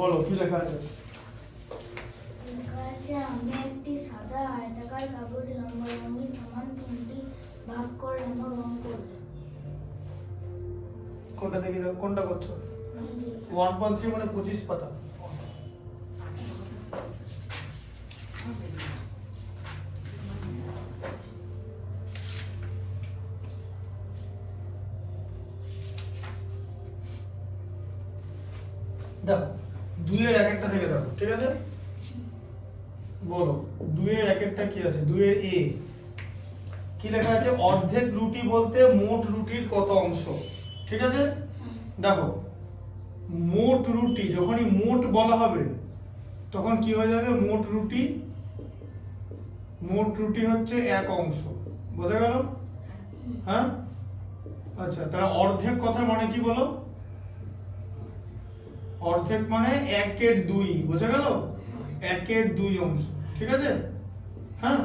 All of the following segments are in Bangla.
বলো কি লেখা আছে? লেখা আছে আমি একটি সাদা আয়তাকার কাগজ লম্বা লম্বি সমান তিনটি ভাগ করলাম ও রং করলাম। কোনটা দেখি দাও, কোনটা করছো? এই যে 1.3 মানে 25 পাতা। দেখো 2 এর এক একটা থেকে দেখো, ঠিক আছে? বলো 2 এর এক একটা কি আছে? 2 এর এ কি লেখা আছে? অর্ধেক রুটি বলতে মোট রুটির কত অংশ, ঠিক আছে? দেখো মোট রুটি যখনই মোট বলা হবে তখন কি হয়ে যাবে? মোট রুটি হচ্ছে এক অংশ, বোঝা গেল? হ্যাঁ, আচ্ছা তাহলে অর্ধেক কথা মানে কি বলো? অর্ধেক মানে 1/2, বোঝা গেল? 1/2 অংশ, ঠিক আছে? হ্যাঁ,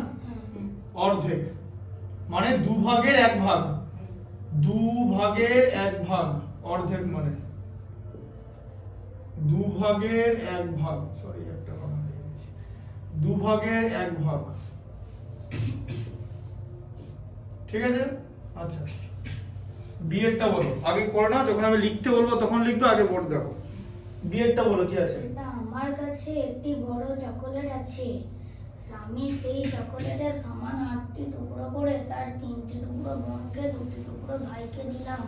অর্ধেক মানে 2 ভাগের 1 ভাগ, 2 ভাগের 1 ভাগ, অর্ধেক মানে 2 ভাগের 1 ভাগ, সরি একটা কথা লিখে দিয়েছি, 2 ভাগের 1 ভাগ, ঠিক আছে? আচ্ছা বিয়েরটা বলো, আগে করে না, যখন আমি লিখতে বলবো তখন লিখবে, আগে বোর্ড দেখো। বিয়েরটা বলো কি আছে? এটা আমার কাছে একটি বড় চকোলেট আছে, আমি সেই চকোলেটের সমান 8টি টুকরো করে তার 3টি টুকরো বোনকে 2টি টুকরো ভাইকে দিলাম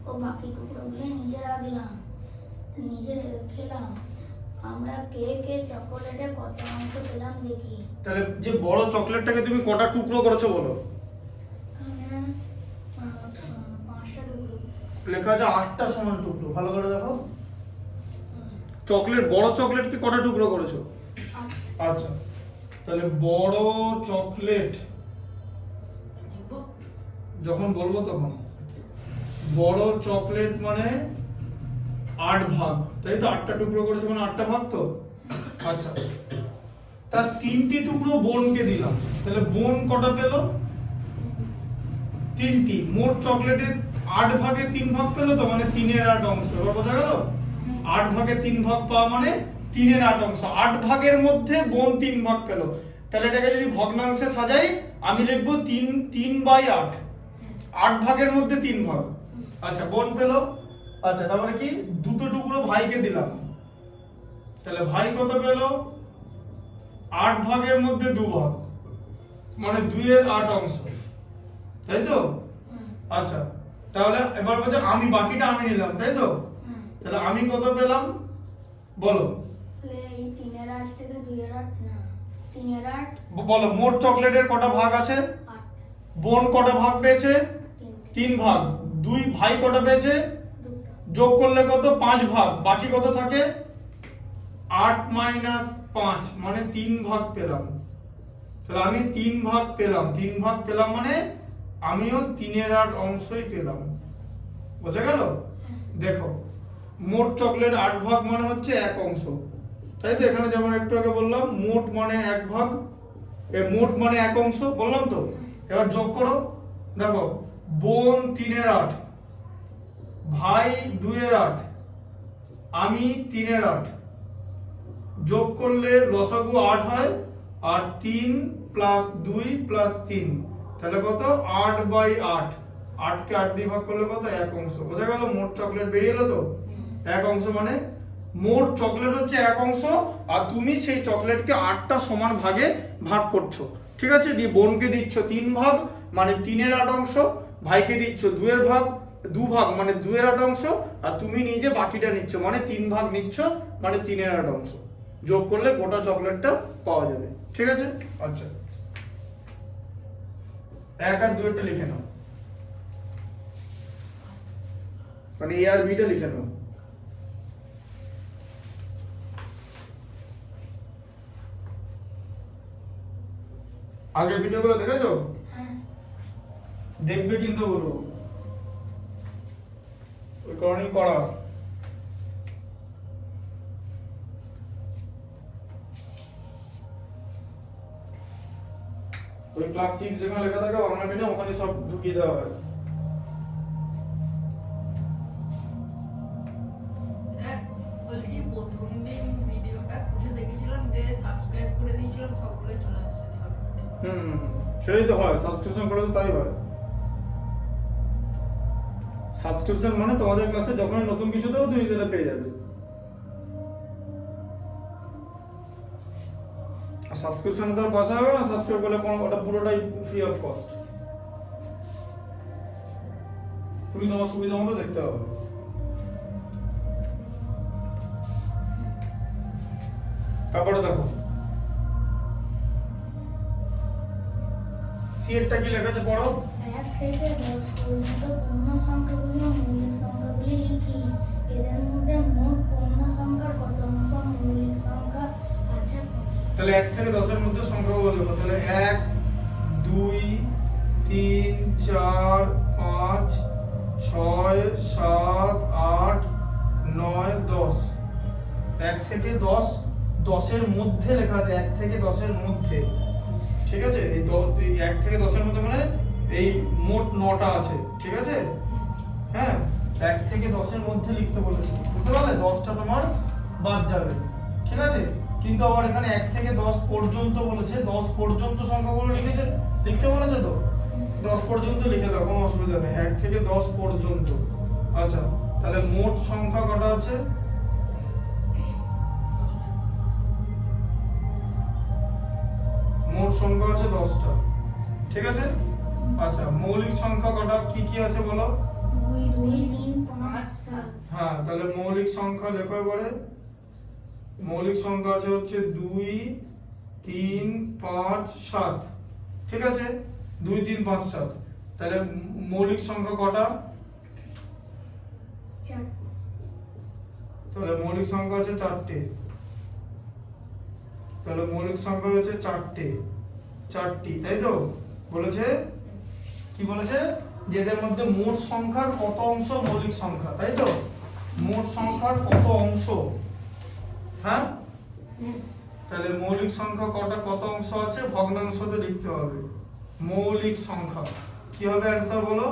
ও বাকি টুকরোগুলো নিজে খেলাম। আমরা কে কে চকোলেটে কত অংশ পেলাম দেখি। তাহলে যে বড় চকলেটটাকে তুমি কটা টুকরো করেছো বলো? এখানে 5টা টুকরো। লেখা আছে 8টা সমান টুকরো, ভালো করে দেখো। চকলেট, বড় চকলেটকে কটা টুকরো করেছো? আচ্ছা তাহলে বড় চকলেট যখন বলবো তখন, বড় চকলেট মানে 8 ভাগ, তাই তো? 8টা টুকরো করেছে মানে 8টা ভাগ তো। আচ্ছা তার 3টি টুকরো বোনকে দিলাম, তাহলে বোন কটা পেলো? 3টি। মোট চকলেটের 8 ভাগে 3 ভাগ পেলো তো, মানে 3-এর 8 অংশ, এবার বোঝা গেল? 8 ভাগে 3 ভাগ পাওয়া মানে 3-এর 8 অংশ, 8 ভাগের মধ্যে বোন 3 ভাগ পেলো, তাহলে এটাকে যদি ভগ্নাংশে সাজাই আমি লিখবো 3/8, 8 ভাগের মধ্যে 3 ভাগ। আচ্ছা বোন পেলো। আচ্ছা তারপরে কি? 2টো টুকরো ভাইকে দিলাম, তাহলে ভাই কত পেলো? 8 ভাগের মধ্যে 2 ভাগ, মানে 2-এর 8 অংশ, তাই তো? আচ্ছা তাহলে এবার বলছে আমি বাকিটা আমি নিলাম, তাই তো? তাহলে আমি কত পেলাম বলো? এই 3-এর 8 থেকে 2-এর 8 না, 3-এর 8 বলো মোট চকলেটের কটা ভাগ আছে? 8, বোন কটা ভাগ পেয়েছে? 3টে, 3 ভাগ। 2 ভাই কটা পেয়েছে? 2টা। যোগ করলে কত? 5 ভাগ, বাকি কত থাকে? 8 - 5 মানে 3 ভাগ পেলাম, তাহলে আমি 3 ভাগ পেলাম, 3 ভাগ পেলাম মানে আমিও 3-এর 8 অংশই পেলাম, বোঝা গেল? দেখো মোট চকলেট 8 ভাগ মানে হচ্ছে 1 অংশ, তাই তো? এখানে যেমন একটু আগে বললাম মোট মানে 1 ভাগ, মোট মানে 1 অংশ বললাম তো। এবার যোগ করো, দেখো বোন 3-এর 8, ভাই 2-এর 8, আমি 3-এর 8, যোগ করলে লসাগু 8 হয়, আর 3 + 2 + 3 তাহলে কত? 8/8, 8কে 8 দিয়ে ভাগ করলে কত? 1 অংশ, বোঝা গেল? মোট চকলেট বেরিয়ে এলো তো। 1 অংশ মানে মোট চকলেট হচ্ছে 1 অংশ, আর তুমি সেই চকলেটকে 8টা সমান ভাগে ভাগ করছো, ঠিক আছে? দিয়ে বোনকে দিচ্ছ 3 ভাগ মানে 3-এর 8 অংশ, ভাইকে দিচ্ছ 2 ভাগ মানে 2-এর 8 অংশ, আর তুমি নিজে বাকিটা নিচ্ছ মানে 3 ভাগ নিচ্ছ মানে 3-এর 8 অংশ। যোগ করলে গোটা চকলেটটা পাওয়া যাবে, ঠিক আছে? আচ্ছা 1 আর 2 টা লিখে নাও, মানে এ আর বিটা লিখে নাও। আগের ভিডিওগুলো দেখেছো? দেখবে কিন্তু বলো, ওই কারণেই করা। ওই ক্লাস 6 যেখানে লেখা থাকে অর্নামেন্টে ওখানে সব ঢুকিয়ে দেওয়া হয়। বলছি নিয়েছিলাম সবগুলোই চলে আসছে সেটাই তো হয়, সাবস্ক্রিপশন করলে তো তাই হয়। সাবস্ক্রিপশন মানে তোমাদের ক্লাসে যখন নতুন কিছু দেবো তুমি যেটা পেয়ে যাবে। আর সাবস্ক্রিপশনে তো আর পয়সা হবে না, সাবস্ক্রাইব করলে কোনো ওটা পুরোটাই ফ্রি অফ কস্ট। তুমি তোমার সুবিধা মতো দেখতে হবে। তারপরে দেখো সি এরটা কি লেখা আছে পড়ো। 1 থেকে 10 পর্যন্ত পূর্ণ সংখ্যাগুলি ও মৌলিক সংখ্যাগুলি লিখি। এদের মধ্যে মোট পূর্ণ সংখ্যার কত অংশ মৌলিক সংখ্যা আছে? তাহলে 1 থেকে 10 এর মধ্যে সংখ্যাগুলো লিখো। তাহলে 1 2 3 4 5 6 7 8 9 10। 1 থেকে 10, 10 এর মধ্যে লেখা আছে, 1 থেকে 10 এর মধ্যে, ঠিক আছে। এই 1 থেকে 10 এর মধ্যে মানে এই মোট 9টা আছে, ঠিক আছে। হ্যাঁ, 1 থেকে 10 এর মধ্যে লিখতে বলেছে, বুঝতে পারলে? 10টা তোমার বাদ যাবে, ঠিক আছে। কিন্তু আবার এখানে 1 থেকে 10 পর্যন্ত বলেছে, 10 পর্যন্ত সংখ্যাগুলো লিখতে বলেছে তো 10 পর্যন্ত লিখে দাও, কোনো অসুবিধা নেই। 1 থেকে 10 পর্যন্ত। আচ্ছা, তাহলে মোট সংখ্যা কটা আছে? মোট সংখ্যা আছে 10টা, ঠিক আছে। আচ্ছা, মৌলিক সংখ্যা কটা কি কি আছে বলো? 2 2 3 5 7। হ্যাঁ, তাহলে মৌলিক সংখ্যা লেখো এবারে। মৌলিক সংখ্যা আছে হচ্ছে 2 3 5 7, ঠিক আছে। 2 3 5 7। তাহলে মৌলিক সংখ্যা কটা? 4। তাহলে মৌলিক সংখ্যা আছে 4টে। তাহলে মৌলিক সংখ্যা হচ্ছে 4টি, তাই তো বলেছে। কি বলেছে? যে এদের মধ্যে মোট সংখ্যার কত অংশ মৌলিক সংখ্যা, তাই তো। মোট সংখ্যার কত অংশ, হ্যাঁ। তাহলে মৌলিক সংখ্যা কত অংশ আছে ভগ্নাংশতে লিখতে হবে। মৌলিক সংখ্যা কি হবে অ্যানসার বলো?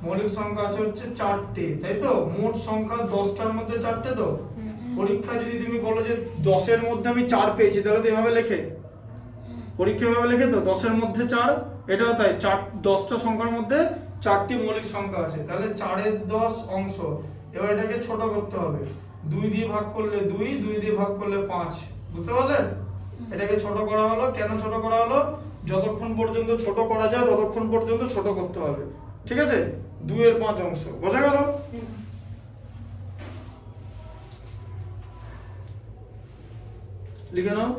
মৌলিক সংখ্যা আছে হচ্ছে 4টে, তাই তো। মোট সংখ্যা 10টার মধ্যে 4টে তো। পরীক্ষা যদি তুমি বলো যে 10 এর মধ্যে আমি 4 পেয়েছি, তাহলে তো এভাবে লেখে, পরীক্ষা এভাবে লেখে তো, 10 এর মধ্যে 4, এটাও তাই। 10টা সংখ্যার মধ্যে 4টি মৌলিক সংখ্যা আছে, তাহলে 4 এর 10 অংশ। এবার এটাকে ছোট করতে হবে, 2 দিয়ে ভাগ করলে 2, 2 দিয়ে ভাগ করলে 5, বুঝতে পারলে? এটাকে ছোট করা হলো। কেন ছোট করা হলো? যতক্ষণ পর্যন্ত ছোট করা যায় ততক্ষণ পর্যন্ত ছোট করতে হবে, ঠিক আছে। 2 এর 5 অংশ, বোঝা গেল? লিখে নাও।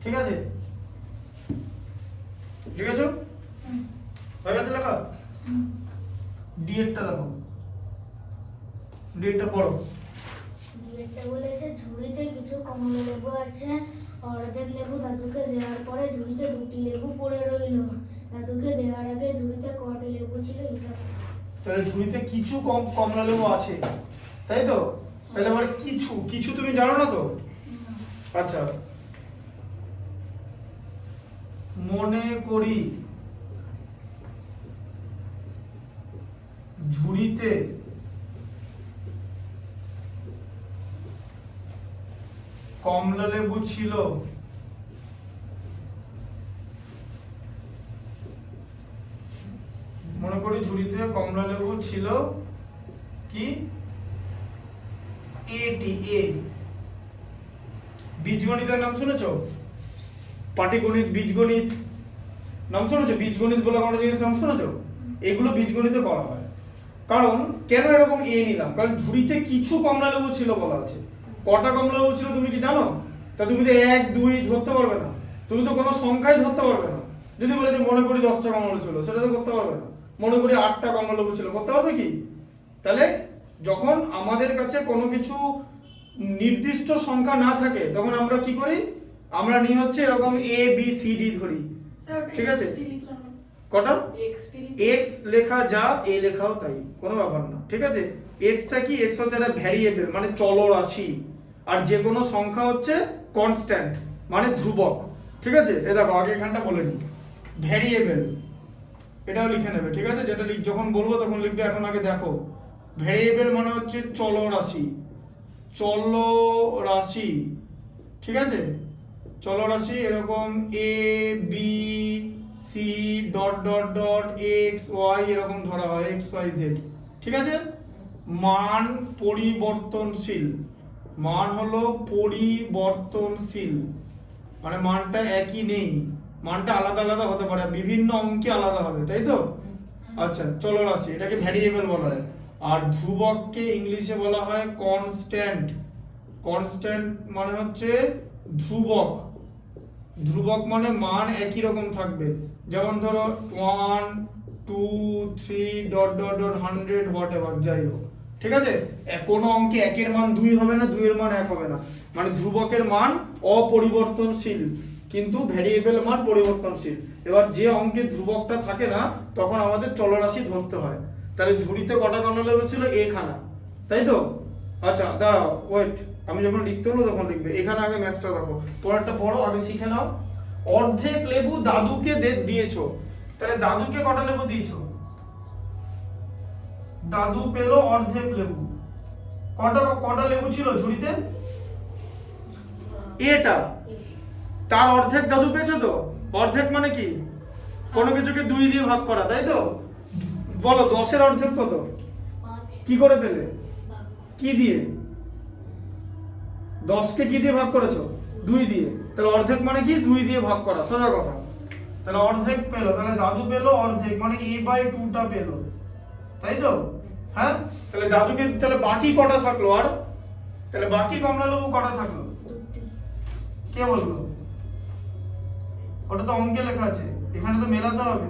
ঠিক আছে, লিখেছো? হয়ে গেছে লেখা? ডি এরটা দেখো, ডি এরটা পড়ো। ডিএটা বলেছে ঝুড়িতে কিছু কমলা লেবু আছে। অর্ধেক লেবু দাদুকে দেওয়ার পরে ঝুড়িতে 2টি লেবু পড়ে রইল। দাদুকে দেওয়ার আগে ঝুড়িতে কটি লেবু ছিল হিসাব করো। তাহলে ঝুড়িতে কিছু কমলা লেবু আছে, তাই তো। তাহলে আবার কিছু তুমি জানো না তো। আচ্ছা, মনে করি ঝুড়িতে কমলা লেবু ছিল। মনে করি ঝুড়িতে কমলা লেবু ছিল কি? এ বীজগণিতের নাম শুনেছো? পাটিগণিত, বীজগণিত নাম শুনেছো? বীজগণিত বলে কোনো জিনিস নাম শুনেছো? এগুলো বীজগণিতে করা হয়। কারণ কেন এরকম নিলাম? কারণ ঝুড়িতে কিছু কমলা লেবু ছিল বলা আছে। কটা কমলা লেবু ছিল তুমি কি জানো? তা তুমি তো 1 2 ধরতে পারবে না, তুমি তো কোনো সংখ্যাই ধরতে পারবে না। যদি বলে যে মনে করি 10টা কমলা লেবু ছিল, সেটা তো করতে পারবে না। মনে করি 8টা কমলা লেবু ছিল, করতে পারবে কি? তাহলে যখন আমাদের কাছে কোনো কিছু নির্দিষ্ট সংখ্যা না থাকে তখন আমরা কি করি? আমরা নিয়ে হচ্ছে এরকম এ বি সি ডি ধরি, ঠিক আছে। কটা এক্স লেখা যা এ লেখাও তাই, কোনো ব্যাপার না, ঠিক আছে। এক্সটা কি? এক্স হচ্ছে একটা ভ্যারিয়েবল মানে চলরাশি, আর যে কোনো সংখ্যা হচ্ছে কনস্ট্যান্ট মানে ধ্রুবক, ঠিক আছে, এ দেখো আগে এখানটা বলে নিই, ভ্যারিয়েবল এটাও লিখে নেবে, ঠিক আছে, যেটা যখন বলবো তখন লিখবে। এখন আগে দেখো, ভ্যারিয়েবল মানে হচ্ছে চলরাশি, চলরাশি, ঠিক আছে, চলরাশি এরকম A B C dot dot dot X Y এরকম ধরা হয়, এক্স ওয়াই জেড, ঠিক আছে। মান পরিবর্তনশীল, মান হলো পরিবর্তনশীল, মানে মানটা একই নেই, মানটা আলাদা আলাদা হতে পারে, বিভিন্ন অঙ্কে আলাদা হবে, তাই তো। আচ্ছা, চলরাশি এটাকে ভ্যারিয়েবল বলা হয়। আর ধ্রুবককে ইংলিশে বলা হয় কনস্ট্যান্ট। কনস্ট্যান্ট মানে হচ্ছে ধ্রুবক, ধ্রুবক মানে মান একই রকম থাকবে, যেমন ধরো 1 2 3 dot dot dot 100 what ever, যাই হোক, ঠিক আছে। কোনো অঙ্কে একের মান 2 হবে না, 2 এর মান 1 হবে না, মানে ধ্রুবকের মান অপরিবর্তনশীল কিন্তু ভ্যারিয়েবল মান পরিবর্তনশীল। এবার যে অঙ্কে ধ্রুবকটা থাকে না তখন আমাদের চলরাশি ধরতে হয়। তাহলে ঝুড়িতে কটা কর্ণ লেবু ছিল? এখানা, তাই তো। আচ্ছা দাঁড়াও, ওয়েট, আমি যখন লিখতে হলো তখন লিখবে। এখানে আগে ম্যাথটা দেখো, পরেরটা পড়ো, আগে শিখে নাও। অর্ধেক লেবু দাদুকে দিয়েছো, তাহলে দাদুকে কটা লেবু দিয়েছো? দাদু পেলো অর্ধেক লেবু। কটা কটা লেবু ছিল ঝুড়িতে? এটা, তার অর্ধেক দাদু পেয়েছো তো। অর্ধেক মানে কি? কোনো কিছুকে 2 দিয়ে ভাগ করা, তাই তো। বলো 10 এর অর্ধেক কত? 5 কি করে পেলে? ভাগ কি দিয়ে? 10 কে কি দিয়ে ভাগ করেছো? 2 দিয়ে। তাহলে অর্ধেক মানে কি? 2 দিয়ে ভাগ করা, সোজা কথা। তাহলে অর্ধেক পেলো, তাহলে দাদু পেলো অর্ধেক, মানে a/2টা পেলো, তাই তো। হ্যাঁ, তাহলে দাদুকে, তাহলে বাকি কটা থাকলো? আর তাহলে বাকি কমলা লেবু কটা থাকলো? 2টি। কে বললো? ওটা তো অঙ্কে লেখা আছে, এখানে তো মেলাতে হবে।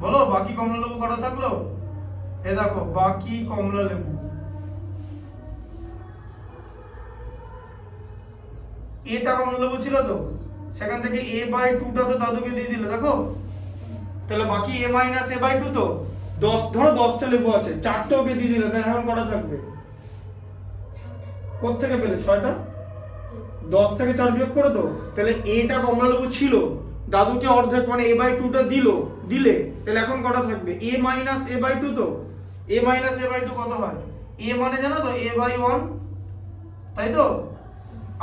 বলো বাকি কমলা লেবু কটা থাকলো? এ দেখো, বাকি কমলা লেবু, এটা কমলা লেবু ছিল তো, সেখান থেকে a/2টা তো দাদুকে দিয়ে দিলে, দেখো। তাহলে বাকি a-a/2 তো 10, ধরো 10টা লেবু আছে, 4টা ওকে দিয়ে দিলে, তাহলে এখন কটা থাকবে? 6টা। কোত্থেকে পেলে 6টা? 10 থেকে 4 বিয়োগ করে তো। তাহলে এটা কমলা লেবু ছিল, দাদুকে অর্ধেক মানে a/2টা দিলে, তাহলে এখন কটা থাকবে? a-a/2 তো। a-a/2 কত হয়? a মানে জানো তো, a/1, তাই তো।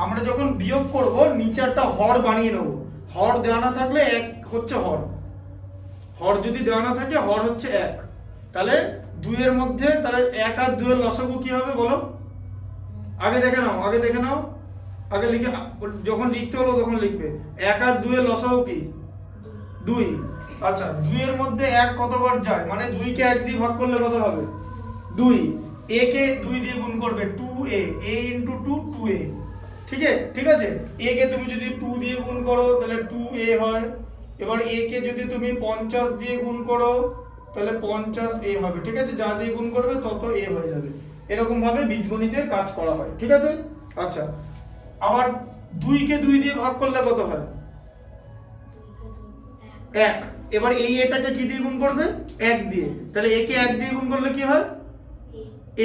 আমরা যখন বিয়োগ করব নিচে একটা হর বানিয়ে নেব, হর দেওয়া না থাকলে 1 হচ্ছে হর, হর যদি দেওয়া না থাকে হর হচ্ছে 1। তাহলে 2 এর মধ্যে, তাহলে 1 আর 2 এর লসাগু কি হবে বলো? আগে দেখে নাও, আগে দেখে নাও, আগে লিখে, যখন লিখতে হলো তখন লিখবে। 1 আর 2 এর লসাগু কি? 2। আচ্ছা, 2 এর মধ্যে 1 কতবার যায়? মানে 2 কে 1 দিয়ে ভাগ করলে কত হবে? 2। a কে 2 দিয়ে গুণ করবে, 2a, a * 2 2a, ঠিক আছে। a কে তুমি যদি 2 দিয়ে গুণ করো তাহলে 2a হয়। এবার a কে যদি তুমি 50 দিয়ে গুণ করো তাহলে 50a হবে, ঠিক আছে। যা দিয়ে গুণ করবে তত a হয়ে যাবে। এরকম ভাবে বীজগণিতের কাজ করা হয়, ঠিক আছে। আচ্ছা, আবার 2 কে 2 দিয়ে ভাগ করলে কত হয়? 1। এবার এই এটাকে কি দিয়ে গুণ করবে? 1 দিয়ে। তাহলে a কে 1 দিয়ে গুণ করলে কি হয়?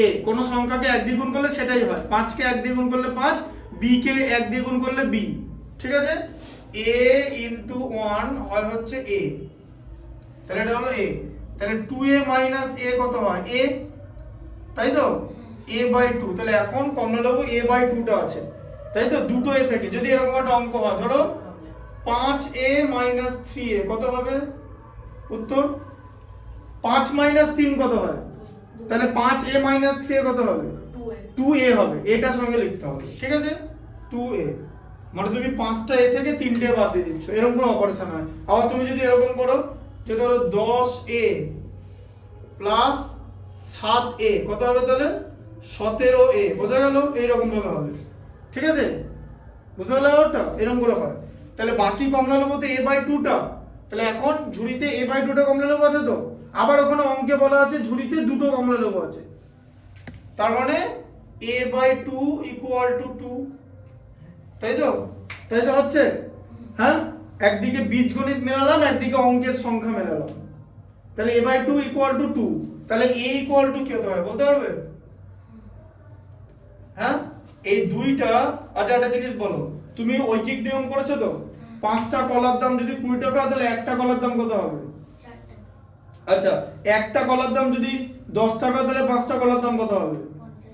a। কোন সংখ্যাকে 1 দিয়ে গুণ করলে সেটাই হয়। 5 কে 1 দিয়ে গুণ করলে 5, b কে 1 দিয়ে গুণ করলে b, ঠিক আছে। a * 1 হয় হচ্ছে a, তাহলে এটা হলো a। তাহলে 2a - a কত হয়? a, তাই তো, a/2। তাহলে এখন কমলা লেবু a/2টা আছে, তাই তো। দুটো a থেকে যদি এরকম একটা অঙ্ক হয়, ধরো 5a - 3a কত হবে? উত্তর 5 - 3 কত হয়? তাহলে 5a - 3a কত হবে? 2a হবে। এটা সঙ্গে লিখতে হবে, ঠিক আছে। 2a মানে তুমি 5টা a থেকে 3টে বাদ দিয়ে দিচ্ছ, এরকম কোনো অপারেশন হয়। আবার তুমি যদি এরকম করো যে ধরো 10a প্লাস 7a কত হবে? তাহলে 17a, বোঝা গেল? এইরকম ভাবে হবে, ঠিক আছে। বুঝতে পারলে ব্যাপারটা? এরকম করে হয়। তাহলে বাকি কমলা লেবুতে a/2টা, তাহলে এখন ঝুড়িতে a/2টা কমলা লেবু আছে তো। আবার ওখানে অঙ্কে বলা আছে ঝুড়িতে 2টো কমলা লেবু আছে, তার মানে a/2 = 2, তাই তো। তাই তো হচ্ছে, হ্যাঁ। একদিকে বীজগণিত মেলালাম, একদিকে অঙ্কের সংখ্যা মেলালাম। তাহলে a/2 = 2, তাহলে a = কি হতে পারে বলতে পারবে? হ্যাঁ, এই দুইটা। আচ্ছা একটা জিনিস বলো, তুমি ঐকিক নিয়ম করেছো তো? 5টা কলার দাম যদি 20 টাকা তাহলে একটা কলার দাম কত হবে? 4 টাকা। আচ্ছা, একটা কলার দাম যদি 10 টাকা তাহলে 5টা কলার দাম কত হবে?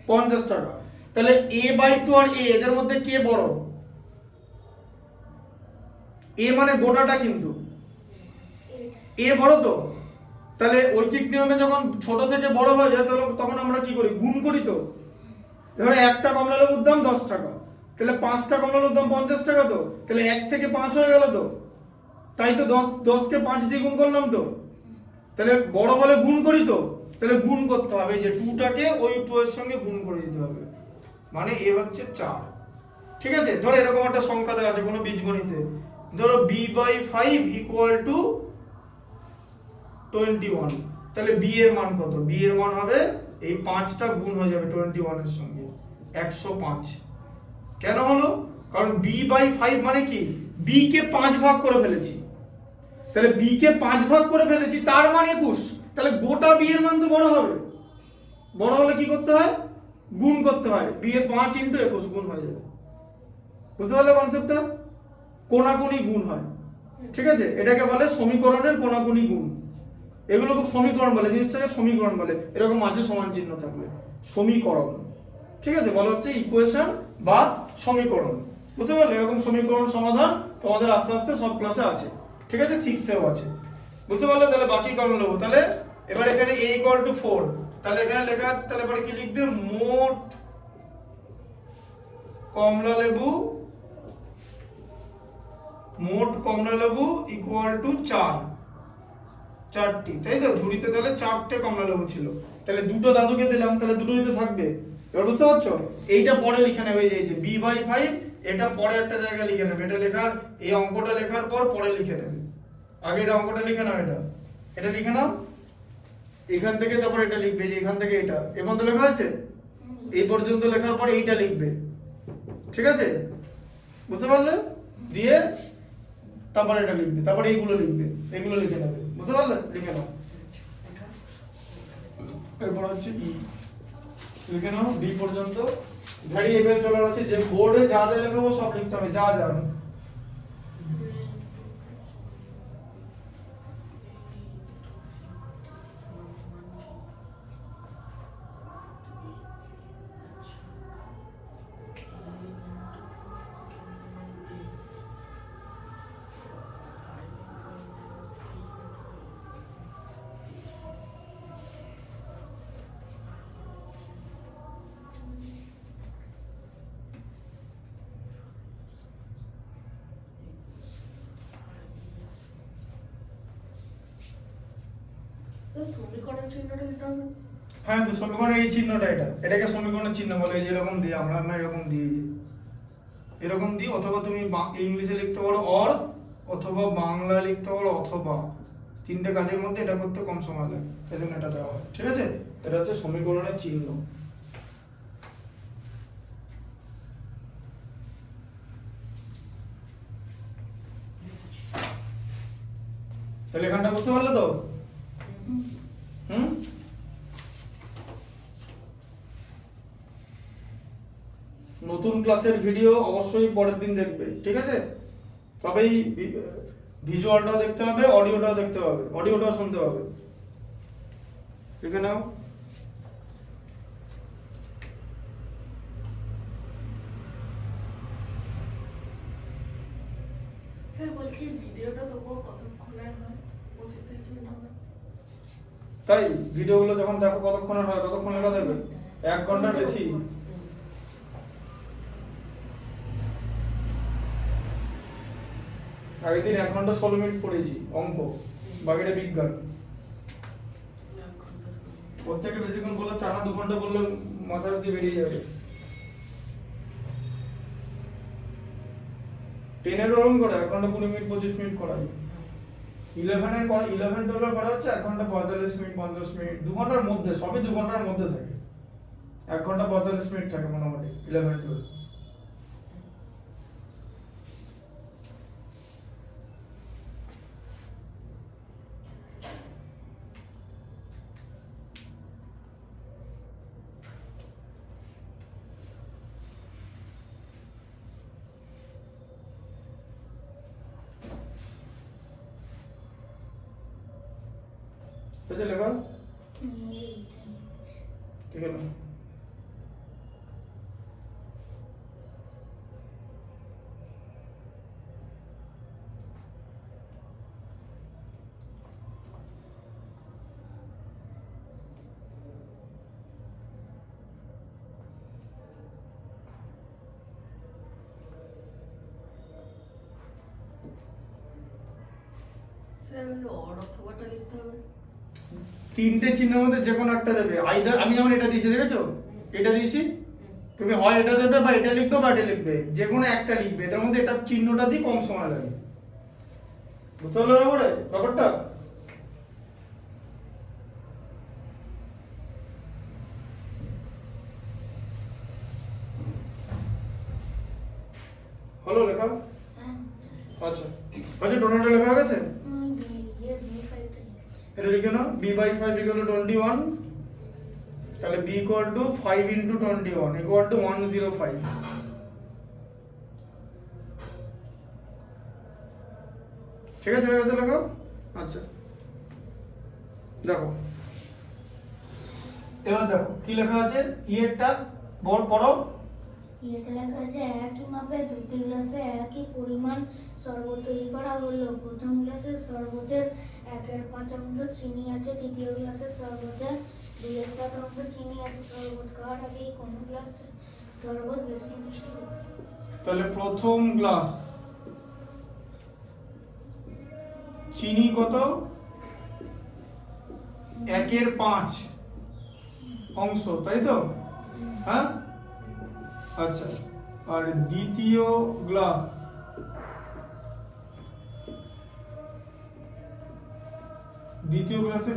50 টাকা। তাহলে a/2 আর a এদের মধ্যে কে বড়? a মানে গোটাটা, কিন্তু a বড় তো। তাহলে ঐকিক নিয়মে যখন ছোট থেকে বড় হয়ে যায় তখন আমরা কি করি? গুণ করি তো। ধরো একটা কমলা লেবুর দাম 10 টাকা, তাহলে 5টা কমলা লেবুর দাম 50 টাকা তো, তাহলে 1 থেকে 5 হয়ে গেল তো। তাই তো 10 কে 5 দিয়ে গুণ করলাম তো। তাহলে বড় হলে গুণ করি তো, তাহলে গুণ করতে হবে, যে 2টাকে ওই 2 এর সঙ্গে গুণ করে দিতে হবে, মানে এ হচ্ছে 4। ঠিক আছে, ধরো এরকম একটা সংখ্যা দেওয়া আছে কোনো বীজগণিতে, ধরো b/5 = 21, তাহলে b এর মান কত? b এর মান হবে এই 5টা গুণ হয়ে যাবে 21 এর সঙ্গে 105। কেন হলো? কারণ b/5 মানে কি? b কে 5 ভাগ করে ফেলেছি, তাহলে b কে 5 ভাগ করে ফেলেছি, তার মানে 21। তাহলে গোটা b এর মান তো বড় হবে। বড় হলে কি করতে হয়? গুণ করতে হয়। b এর 5 × 21 গুণ হয়ে যাবে। বুঝতে পারলে কনসেপ্টটা? কোনাকুনি গুণ হয়। ঠিক আছে, এটাকে বলে সমীকরণের কোনাকুনি গুণ। এগুলো খুব সমীকরণ বলে, জিনিসটাকে সমীকরণ বলে, এরকম মাঝে সমান চিহ্ন থাকলে সমীকরণ। ঠিক আছে, বলা হচ্ছে ইকুয়েশন বা সমীকরণ। বুঝতে পারলে? এরকম সমীকরণ সমাধান তোমাদের আস্তে আস্তে সব ক্লাসে আছে। ঠিক আছে, 6এও আছে। বুঝতে পারলে? তাহলে বাকি কারণ নেবো। তাহলে এবার এখানে a = 4, তাহলে এখানে লেখা, তাহলে এবারে কি লিখবে? মোট কমলা লেবু = 4, 4টি, তাই তো? ঝুড়িতে তাহলে 4টে কমলা লেবু ছিল, তাহলে দুটো দাদুকে দিলাম, তাহলে দুটোই তো থাকবে। এবার বুঝতে পারছো? এইটা পরে লিখে নেবে, এই যে b/5, এটা পরে একটা জায়গায় লিখে নেবে। এটা লেখার, এই অঙ্কটা লেখার পর পরে লিখে নেবে। আগে এটা অঙ্কটা লিখে নাও, এটা লিখে নাও, এখান থেকে তারপর এটা লিখবে, যে এখান থেকে এটা এর মধ্যে লেখা আছে, এই পর্যন্ত লেখার পর এইটা লিখবে। ঠিক আছে, বুঝতে পারলে? দিয়ে তারপর এটা লিখবে, তারপর এইগুলো লিখবে, এগুলো লিখে নেবে। বুঝতে পারলে? লিখে নাও। এরপর হচ্ছে ই, লিখে নাও ডি পর্যন্ত। ভ্যারিয়েবল চলে আছে, যে বোর্ডে যা যা লেখাবো সব লিখতে হবে, যা যা। সমীকরণ চিহ্নটা দিতে হবে। হ্যাঁ, তো সমীকরণের এই চিহ্নটা, এটাকে সমীকরণের চিহ্ন বলে। এই যে এরকম দিই আমরা এরকম দিই, এরকম দিই। অথবা তুমি ইংলিশে লিখতে পারো অর, অথবা বাংলা লিখতে পারো অথবা। তিনটে কাজের মধ্যে এটা করতে কম সময় লাগে, তাই জন্য এটা দেওয়া হয়। ঠিক আছে, এটা হচ্ছে সমীকরণের চিহ্ন। তাহলে এখানটা বুঝতে পারলে তো? হুম, নতুন ক্লাসের ভিডিও অবশ্যই পরের দিন দেখবে। ঠিক আছে, তবেই ভিজুয়ালটাও দেখতে হবে, অডিওটাও দেখতে হবে, অডিওটাও শুনতে হবে। লিখে নাও। স্যার বলছি ভিডিওটা তবুও কতক্ষণের হয়? 25-30 মিনিট হবে? তাই ভিডিওগুলো যখন দেখো কতক্ষণের হয়, কতক্ষণ লেখা দেবে? 1 ঘন্টার বেশি। আগের দিন 1 ঘন্টা 16 মিনিট পড়েছি অঙ্ক, বাকিটা বিজ্ঞান। ওর থেকে বেশিক্ষণ বললে, টানা 2 ঘন্টা বললে মাথা দিয়ে বেরিয়ে যাবে। 10-এর ওরকম করে 1 ঘন্টা 20 মিনিট 25 মিনিট করাই। 11-এর করা, 11-12 করা হচ্ছে 1 ঘন্টা 45 মিনিট 50 মিনিট, 2 ঘন্টার মধ্যে, সবই 2 ঘন্টার মধ্যে থাকে। 1 ঘন্টা 45 মিনিট থাকে মোটামুটি 11-12। হয়েছে লেখা? এইটা লিখছি। ঠিক আছে। স্যার লড অথবাটা লিখতে হবে। তিনটে চিহ্নের মধ্যে যে কোনো একটা দেবে। আইদার আমি যেমন এটা দিয়েছি, দেখেছো? এটা দিয়েছি, তুমি হয় এটা দেবে বা এটা লিখবে বা এটা লিখবে, যে কোনো একটা লিখবে। এটার মধ্যে এটা চিহ্নটা দিয়ে কম সময় লাগে। বুঝতে পারলে না বলে ব্যাপারটা? হলো লেখা? হ্যাঁ, আচ্ছা আচ্ছা, টোটালটা লেখা হয়ে গেছে? আমি B5 টা লিখছি। এটা লিখে নাও, b/5 = 21। তাহলে b = 5 × 21 = 105। ঠিক আছে, হয়ে গেছে লেখো। আচ্ছা দেখো, এবার দেখো কি লেখা আছে। ইয়েরটা পড়ো। এটা লেখা আছে একই মাপের দুটি গ্লাসে একই পরিমাণ শরবত তৈরি করা হলো। প্রথম গ্লাসের শরবতের 1/5 চিনি আছে, দ্বিতীয় গ্লাসের শরবতের 2/7 চিনি আছে। শরবত খাওয়ার আগেই কোন গ্লাস শরবত বেশি মিষ্টি হবে? তাহলে প্রথম গ্লাস চিনি কত? 1/5 অংশ, তাই তো? হ্যাঁ, আচ্ছা। আর দ্বিতীয় গ্লাসে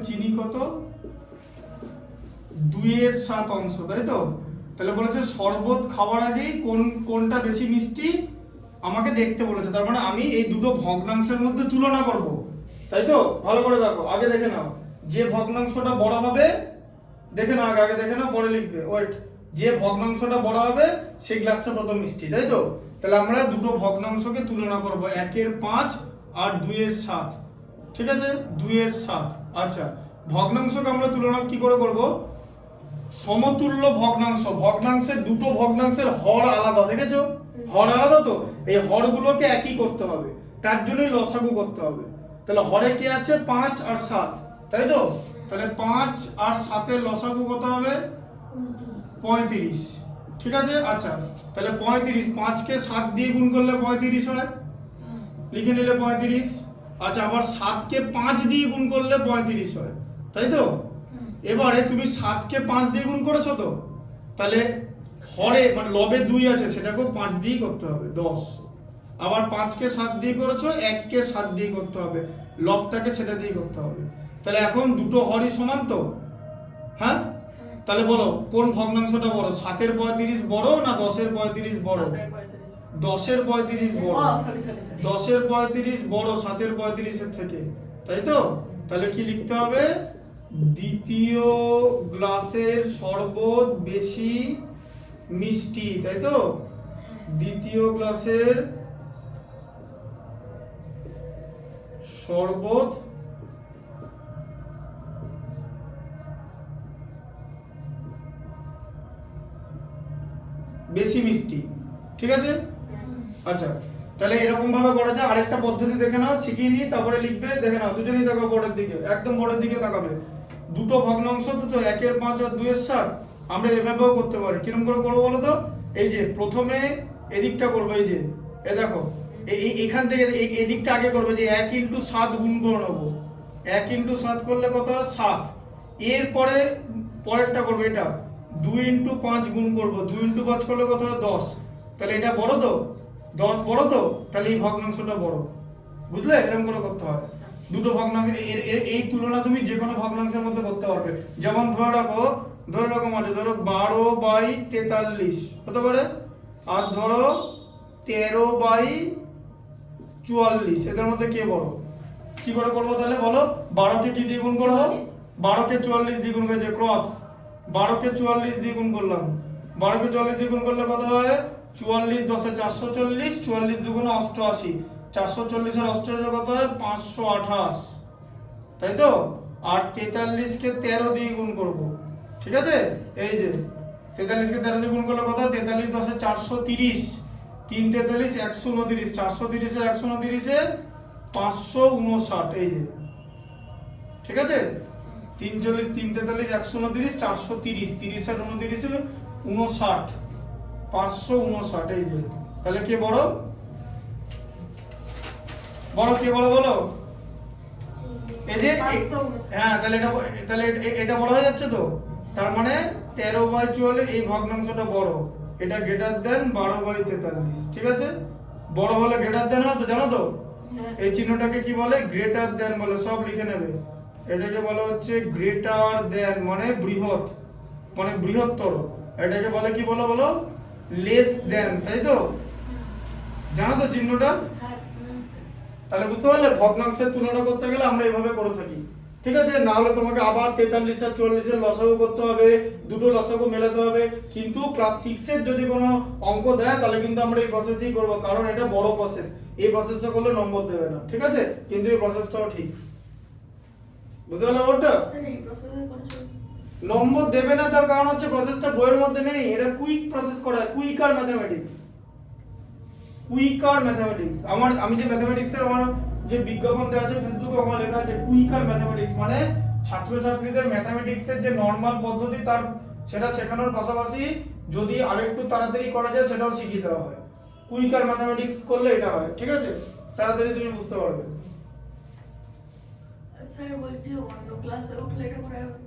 চিনি কত? 2/7 অংশ, তাই তো? তাহলে বলেছে শরবত খাওয়ার আগেই কোনটা বেশি মিষ্টি আমাকে দেখতে বলেছে। তার মানে আমি এই দুটো ভগ্নাংশের মধ্যে তুলনা করব, তাই তো? ভালো করে দেখো, আগে দেখে নাও যে ভগ্নাংশটা বড় হবে। দেখে নাও, আগে দেখে নাও, পরে লিখবে। ওয়েট, যে ভগ্নাংশটা বড় হবে সেই গ্লাসটা তত মিষ্টি, তাই তো? তাহলে আমরা দুটো ভগ্নাংশকে তুলনা করব, 1/5 আর 2/7। ঠিক আছে, 2/7। আচ্ছা, ভগ্নাংশকে আমরা তুলনা কি করে করব? সমতুল্য ভগ্নাংশ, ভগ্নাংশের দুটো ভগ্নাংশের হর আলাদা, দেখেছো? হর আলাদা, তো এই হরগুলোকে একই করতে হবে, তার জন্যই লসাগু করতে হবে। তাহলে হরে কি আছে? 5 আর 7, তাই তো? তাহলে 5 আর 7 এর লসাগু কত হবে? 35। ঠিক আছে, আচ্ছা। তাহলে 35, 5 কে 7 দিয়ে গুণ করলে 35 হয়, লিখে নিলে 35। আচ্ছা, আবার 7 কে 5 দিয়ে গুণ করলে 35 হয়, তাই তো? এবারে তুমি 7 কে 5 দিয়ে গুণ করেছো তো, তাহলে হরে মানে লবে 2 আছে, সেটাকেও 5 দিয়ে করতে হবে, 10। আবার 5 কে 7 দিয়ে করেছো, 1 কে 7 দিয়ে করতে হবে, লবটাকে সেটা দিয়ে করতে হবে। তাহলে এখন দুটো হরই সমান তো? হ্যাঁ, তাহলে বলো কোন ভগ্নাংশটা বড়? 7-এর 35 বড় না 10-এর 35 বড়? 10-এর 35 বড়। 10-এর 35 বড় 7-এর 35 এর থেকে, তাই তো? তাহলে কি লিখতে হবে? দ্বিতীয় গ্লাসের শরবত বেশি মিষ্টি, তাই তো? দ্বিতীয় গ্লাসের শরবত বেশি মিষ্টি। ঠিক আছে, আচ্ছা। তাহলে এরকম ভাবে করা যায়। আরেকটা পদ্ধতি দেখে নাও, শিখিয়ে নিয়ে তারপরে লিখবে। দেখে নাও, দুজনেই দেখো বোর্ডের দিকে, একদম বোর্ডের দিকে তাকাবে। দুটো ভগ্নাংশ তো 1/5 আর 2/7। আমরা এভাবেও করতে পারি। কিরকম করে করবো বলো তো? এই যে প্রথমে এদিকটা করবো, এই যে এ দেখো, এখান থেকে এই দিকটা আগে করবে, যে 1 × 7 গুণ করে নেবো। 1 × 7 করলে কত হয়? 7। এরপরে পরেরটা করবো, এটা 2 × 5 গুণ করবো, 2 × 5 করলে কত হয়? 10। তাহলে এটা বড় তো? 10 বড় তো? তাহলে এই ভগ্নাংশটা বড়। বুঝলে? এরকম করে করতে হবে। দুটো ভগ্নাংশ এই তুলনা তুমি যে কোনো ভগ্নাংশের মধ্যে করতে পারবে। যেমন ধরে রাখো আছে, ধরো 12/43 হতে পারে, আর ধরো 13/44। এদের মধ্যে কে বড়? কি করে করবো তাহলে বলো? 12-কে কি দিয়ে গুণ করবো? 12-কে 44 দিয়ে গুণ করে, যে ক্রস 12-কে 44 দিয়ে গুণ করলাম। 12-কে 44 দিয়ে গুণ করলে কত হয়? 44 10-এ 440, 44 দুগুণে 88, 440 আর 88 কত হয়? 528, তাই তো? আর 43 কে 13 দিয়ে গুণ করব, ঠিক আছে? এই যে 43 কে 13 দিয়ে গুণ করলে কত? 43 10 430, 3 43 129, 430 এর 129 এ 559, এই যে, ঠিক আছে? 3 43 3 43 129 430, 30 আর 29 এ 59, 559, এই যে। তাহলে কে বড়? বড় কে বড় বলো? এই যে 559 হ্যাঁ, তাহলে এটা বড় হয়ে যাচ্ছে তো, তার মানে 13/44 এই ভগ্নাংশটা বড়, এটা গ্রেটার দেন 12/43, ঠিক আছে? বড় হলে গ্রেটার দেন হয় তো, জানো তো? হ্যাঁ। এই চিহ্নটাকে কি বলে? গ্রেটার দেন বলে, সব লিখে নেবে। এটাকে বলা হচ্ছে গ্রেটার দেন, মানে বৃহৎ, মানে বৃহত্তর। এটাকে বলে কি বলো বলো? লেস দেন, তাই তো? জানো তো চিহ্নটা? হ্যাঁ। তাহলে বুঝতে পারলে ভগ্নাংশের তুলনা করতে গেলে আমরা এইভাবে করে থাকি, ঠিক আছে? না হলে তোমাকে আবার 43 আর 40 এর লসাগু করতে হবে, দুটো লসাগু মেলাতে হবে। কিন্তু ক্লাস 6 এর যদি কোনো অঙ্ক দেয় তাহলে কিন্তু আমরা এই প্রসেসই করব, কারণ এটা বড় প্রসেস। এই প্রসেসটা করলে নম্বর দেবে না, ঠিক আছে? কিন্তু এই প্রসেসটাও ঠিক, বুঝতে পারলে ওটা? স্যার এই প্রসেসে করেছো? নম্বর দেবে না তার কারণ হচ্ছে প্রসেসটা বইয়ের মধ্যে নেই। এটা কুইক প্রসেস করা হয়, কুইকার ম্যাথমেটিক্স, কুইকার ম্যাথমেটিক্স। আমি যে ম্যাথমেটিক্সের আমার যে বিজ্ঞাপন দেওয়া আছে ফেসবুকে, ওখানে লেখা আছে কুইকার ম্যাথমেটিক্স, মানে ছাত্রছাত্রীদের ম্যাথমেটিক্সের যে নরমাল পদ্ধতি তার সেটা শেখানোর পাশাপাশি যদি আরেকটু তাড়াতাড়ি করা যায় সেটাও শিখিয়ে দেওয়া হয়। কুইকার ম্যাথমেটিক্স করলে এটা হয়, ঠিক আছে? তাড়াতাড়ি তুমি বুঝতে পারবে। স্যার বলছি অন্য ক্লাসে উঠলে এটা করা যাবে?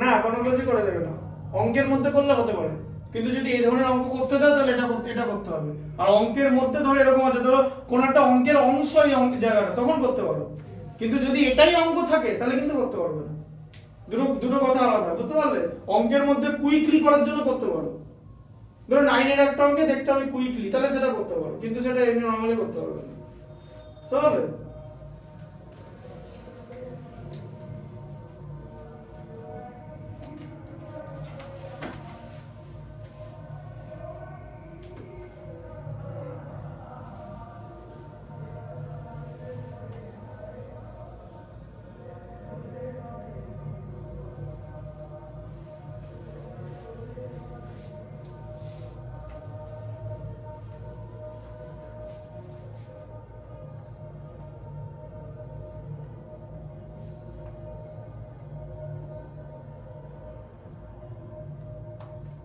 না, কোনো ক্লাসই করা যাবে না। অঙ্কের মধ্যে করলে হতে পারে, কিন্তু যদি এই ধরনের অঙ্ক করতে দাও তাহলে এটা করতে হবে। আর অঙ্কের মধ্যে ধরো এরকম আছে, ধরো কোন একটা অঙ্কের অংশ এই জায়গাটা, তখন করতে পারো। কিন্তু যদি এটাই অঙ্ক থাকে তাহলে কিন্তু করতে পারবে না। দুটো কথা আলাদা, বুঝতে পারলে? অঙ্কের মধ্যে কুইকলি করার জন্য করতে পারো। ধরো 9 এর একটা অঙ্কে দেখতে হবে কুইকলি, তাহলে সেটা করতে পারো, কিন্তু সেটা এমনি নরমালি করতে পারবে না, বুঝতে পারলে?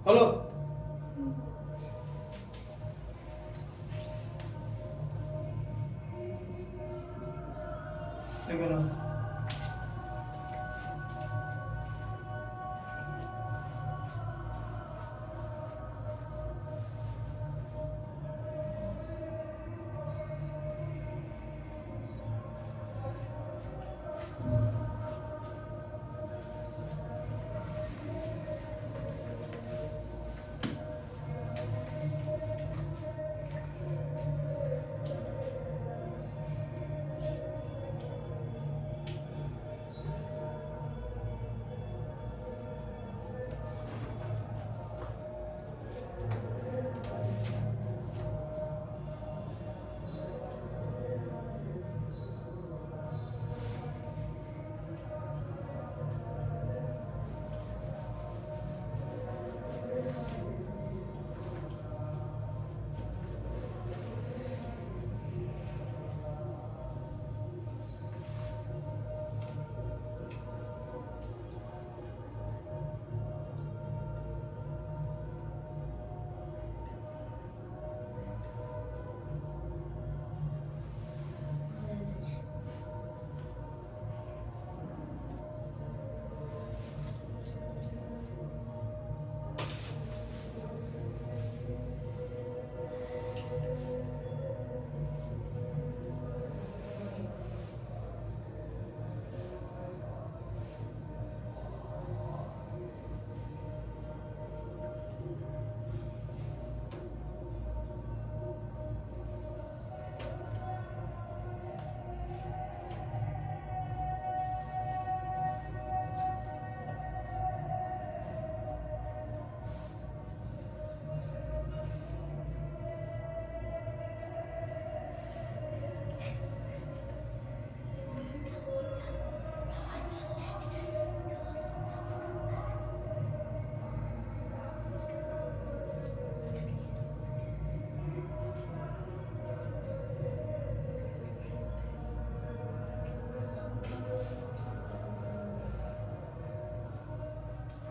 হলো? দেখো না,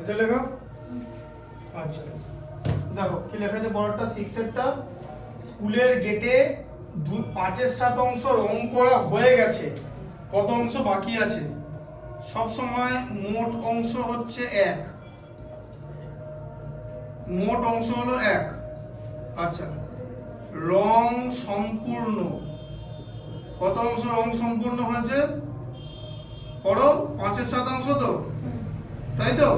এটা লেখো। আচ্ছা দেখো কি লেখা আছে বড়টা 6 এরটা, স্কুলের গেটে 5/7 অংশ রং করা হয়ে গেছে, কত অংশ বাকি আছে? সব সময় মোট অংশ হচ্ছে 1, মোট অংশ হলো 1। আচ্ছা রং সম্পূর্ণ, কত অংশ রং সম্পূর্ণ হয়েছে? পড়ো 5/7 অংশ তো, তাই তো?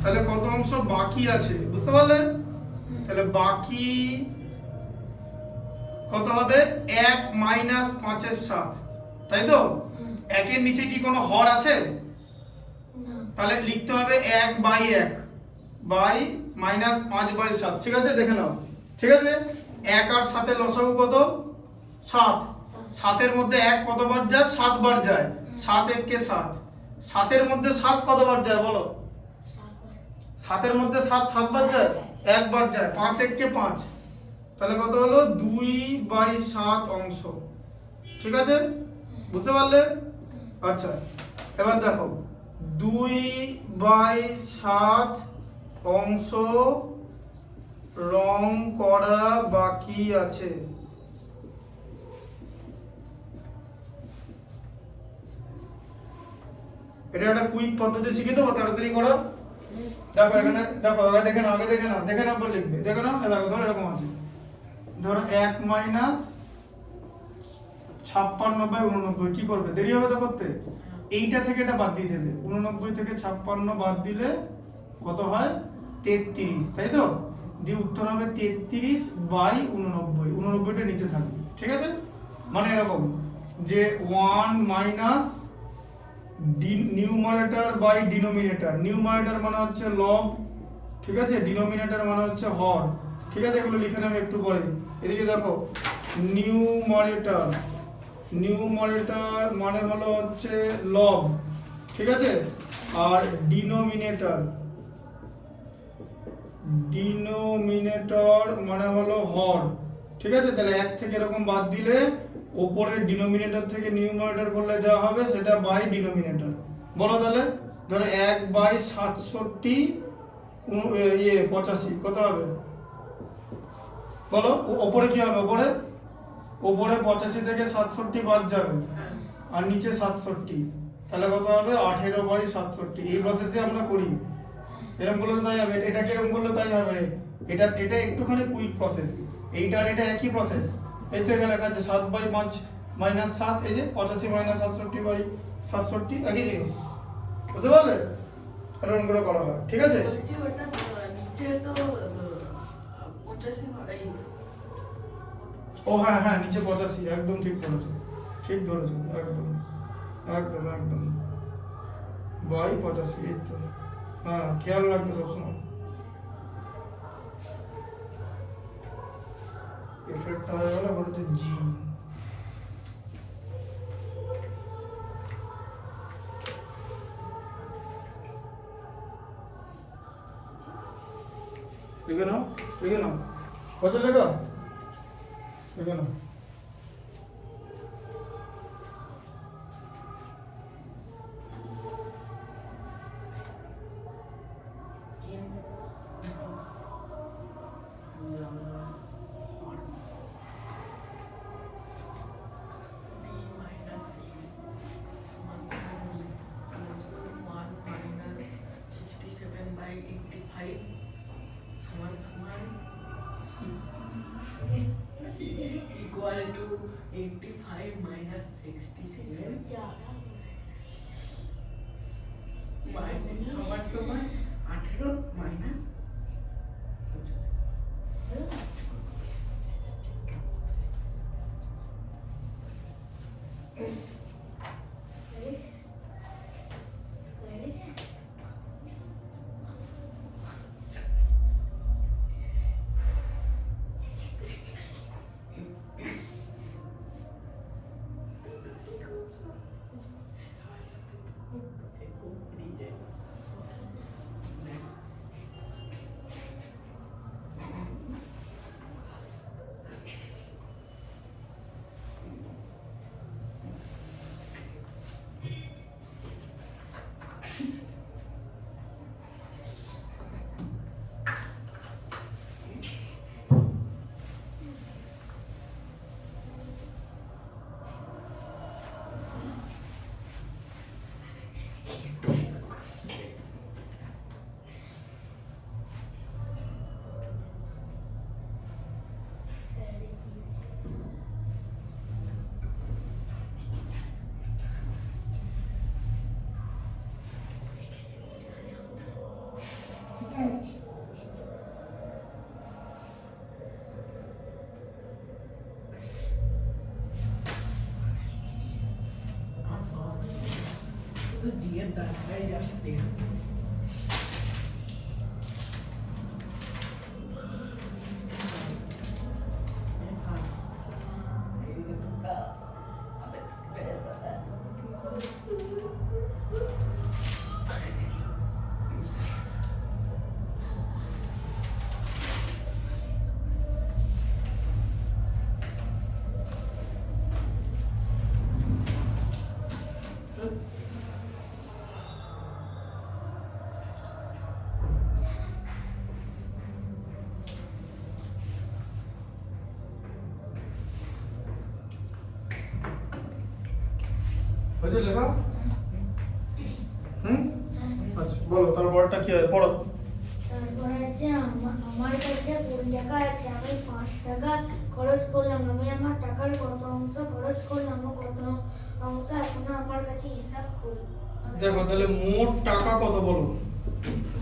তাহলে কত অংশ বাকি আছে বুঝতে পারলে? তাহলে বাকি কত হবে? 1 মাইনাস 5/7, তাই তো? একের নিচে কি কোনো হর আছে? না। তাহলে লিখতে হবে 1/1 বাই মাইনাস 5/7, ঠিক আছে? দেখে নাও, ঠিক আছে? 1 আর 7 এর লসাগু কত? 7। 7 এর মধ্যে 1 কতবার যায়? 7 বার যায়। 7 1 কে 7, 7 এর মধ্যে 7 কতবার যায় বলো? 7 এর মধ্যে 7 7 বার যায়, 1 বার যায়। 5 1 কে 5, তাহলে কত হলো? 2/7 অংশ, ঠিক আছে? বুঝতে পারলে? আচ্ছা এবার দেখো 2/7 অংশ রং করা বাকি আছে। এটা একটা কুইক পদ্ধতি শিখে দেবো তাড়াতাড়ি করার। দেখো এখানে দেখো, আগে দেখে নাও, দেখে নাও পর লিখবে। দেখে নাও, দেখো ধরো এরকম আছে, ধরো 1 মাইনাস 56/89, কি করবে? দেরি হবে তো করতে। এইটা থেকে এটা বাদ দিয়ে দেবে, 89 থেকে 56 বাদ দিলে কত হয়? 33, তাই তো? দিয়ে উত্তর হবে 33/89, 89টা নিচে থাকবে, ঠিক আছে? মানে এরকম যে 1 minus numerator by denominator, numerator মানে হচ্ছে লব, ঠিক আছে? ডিনোমিনেটর মানে হচ্ছে হর, ঠিক আছে? এগুলো লিখে নেবে একটু পরে। এদিকে দেখো নিউমারেটর, নিউমারেটর মানে হলো হচ্ছে লব, ঠিক আছে? আর ডিনোমিনেটর, ডিনোমিনেটর মানে হলো হর, ঠিক আছে? তাহলে 1 থেকে এরকম বাদ দিলে উপরের ডিনোমিনেটর থেকে নিউমারেটর করলে যা হবে সেটা বাই ডিনোমিনেটর। বলো তাহলে, ধরো 1/67 কত হবে বলো? উপরে কি হবে? উপরে 85 থেকে 67 বাদ যাবে আর নিচে 67, তাহলে কত হবে? 18/67। এই প্রসেসে আমরা করি, এরকম করলে তাই হবে। এটা কিরকম করলে তাই হবে। এটা একটুখানি কুইক প্রসেস, এইটা আর এটা একই প্রসেস। এই থেকে লেখা আছে 7/5 মাইনাস 7, এই যে 85 মাইনাস 67/67 একই জিনিস, বুঝতে পারলে? এরকম করে করা হয়, ঠিক আছে? বলছি ওটা নিচে তো 85 করাই আছে। ও হ্যাঁ হ্যাঁ, নিচে 85, একদম ঠিক ধরেছো, ঠিক ধরেছো, একদম একদম একদম বাই 85, এই তো। হ্যাঁ খেয়াল রাখবে সবসময়। এফেক্টটা হয়ে গেল বলতে জি। লিখে নাও, লিখে নাও, কত লেখা লিখে নাও। Equal to 85 minus 67 minus সমান 18 minus 85 জিয়ের দাঁড়ায় যাচ্ছে দেখ হয়েছে লেখা? আচ্ছা বলো তারপরটা কি হয় পড়ো। তারপরে আছে আমার কাছে 20 টাকা আছে, আমি 5 টাকা খরচ করলাম, আমি আমার টাকার কত অংশ খরচ করলাম ও কত অংশ এখনো আমার কাছে হিসাব করি। দেখো তাহলে মোট টাকা কত বলো?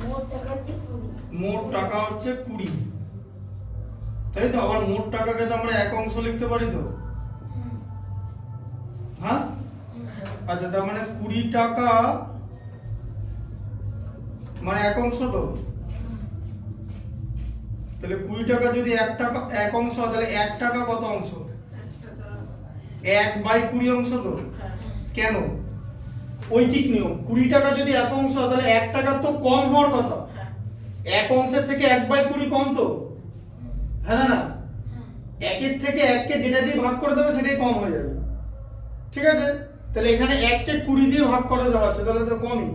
মোট টাকা হচ্ছে 20। মোট টাকা হচ্ছে 20, তাই তো? আবার মোট টাকাকে তো আমরা এক অংশ লিখতে পারি তো, হ্যাঁ? আচ্ছা তার মানে 20 টাকা মানে এক অংশ তো, তাহলে 20 টাকা যদি এক টাকা এক অংশ হয় তাহলে 1 টাকা কত অংশ? 1/20 অংশ তো। কেন? ঐকিক নিয়ম, 20 টাকা যদি এক অংশ হয় তাহলে 1 টাকা তো কম হওয়ার কথা, এক অংশের থেকে 1/20 কম তো, হ্যাঁ না? একের থেকে 1কে যেটা দিয়ে ভাগ করে দেবে সেটাই কম হয়ে যাবে, ঠিক আছে? তাহলে এখানে 1কে 20 দিয়ে ভাগ করে দেওয়া হচ্ছে, তাহলে তো কমই।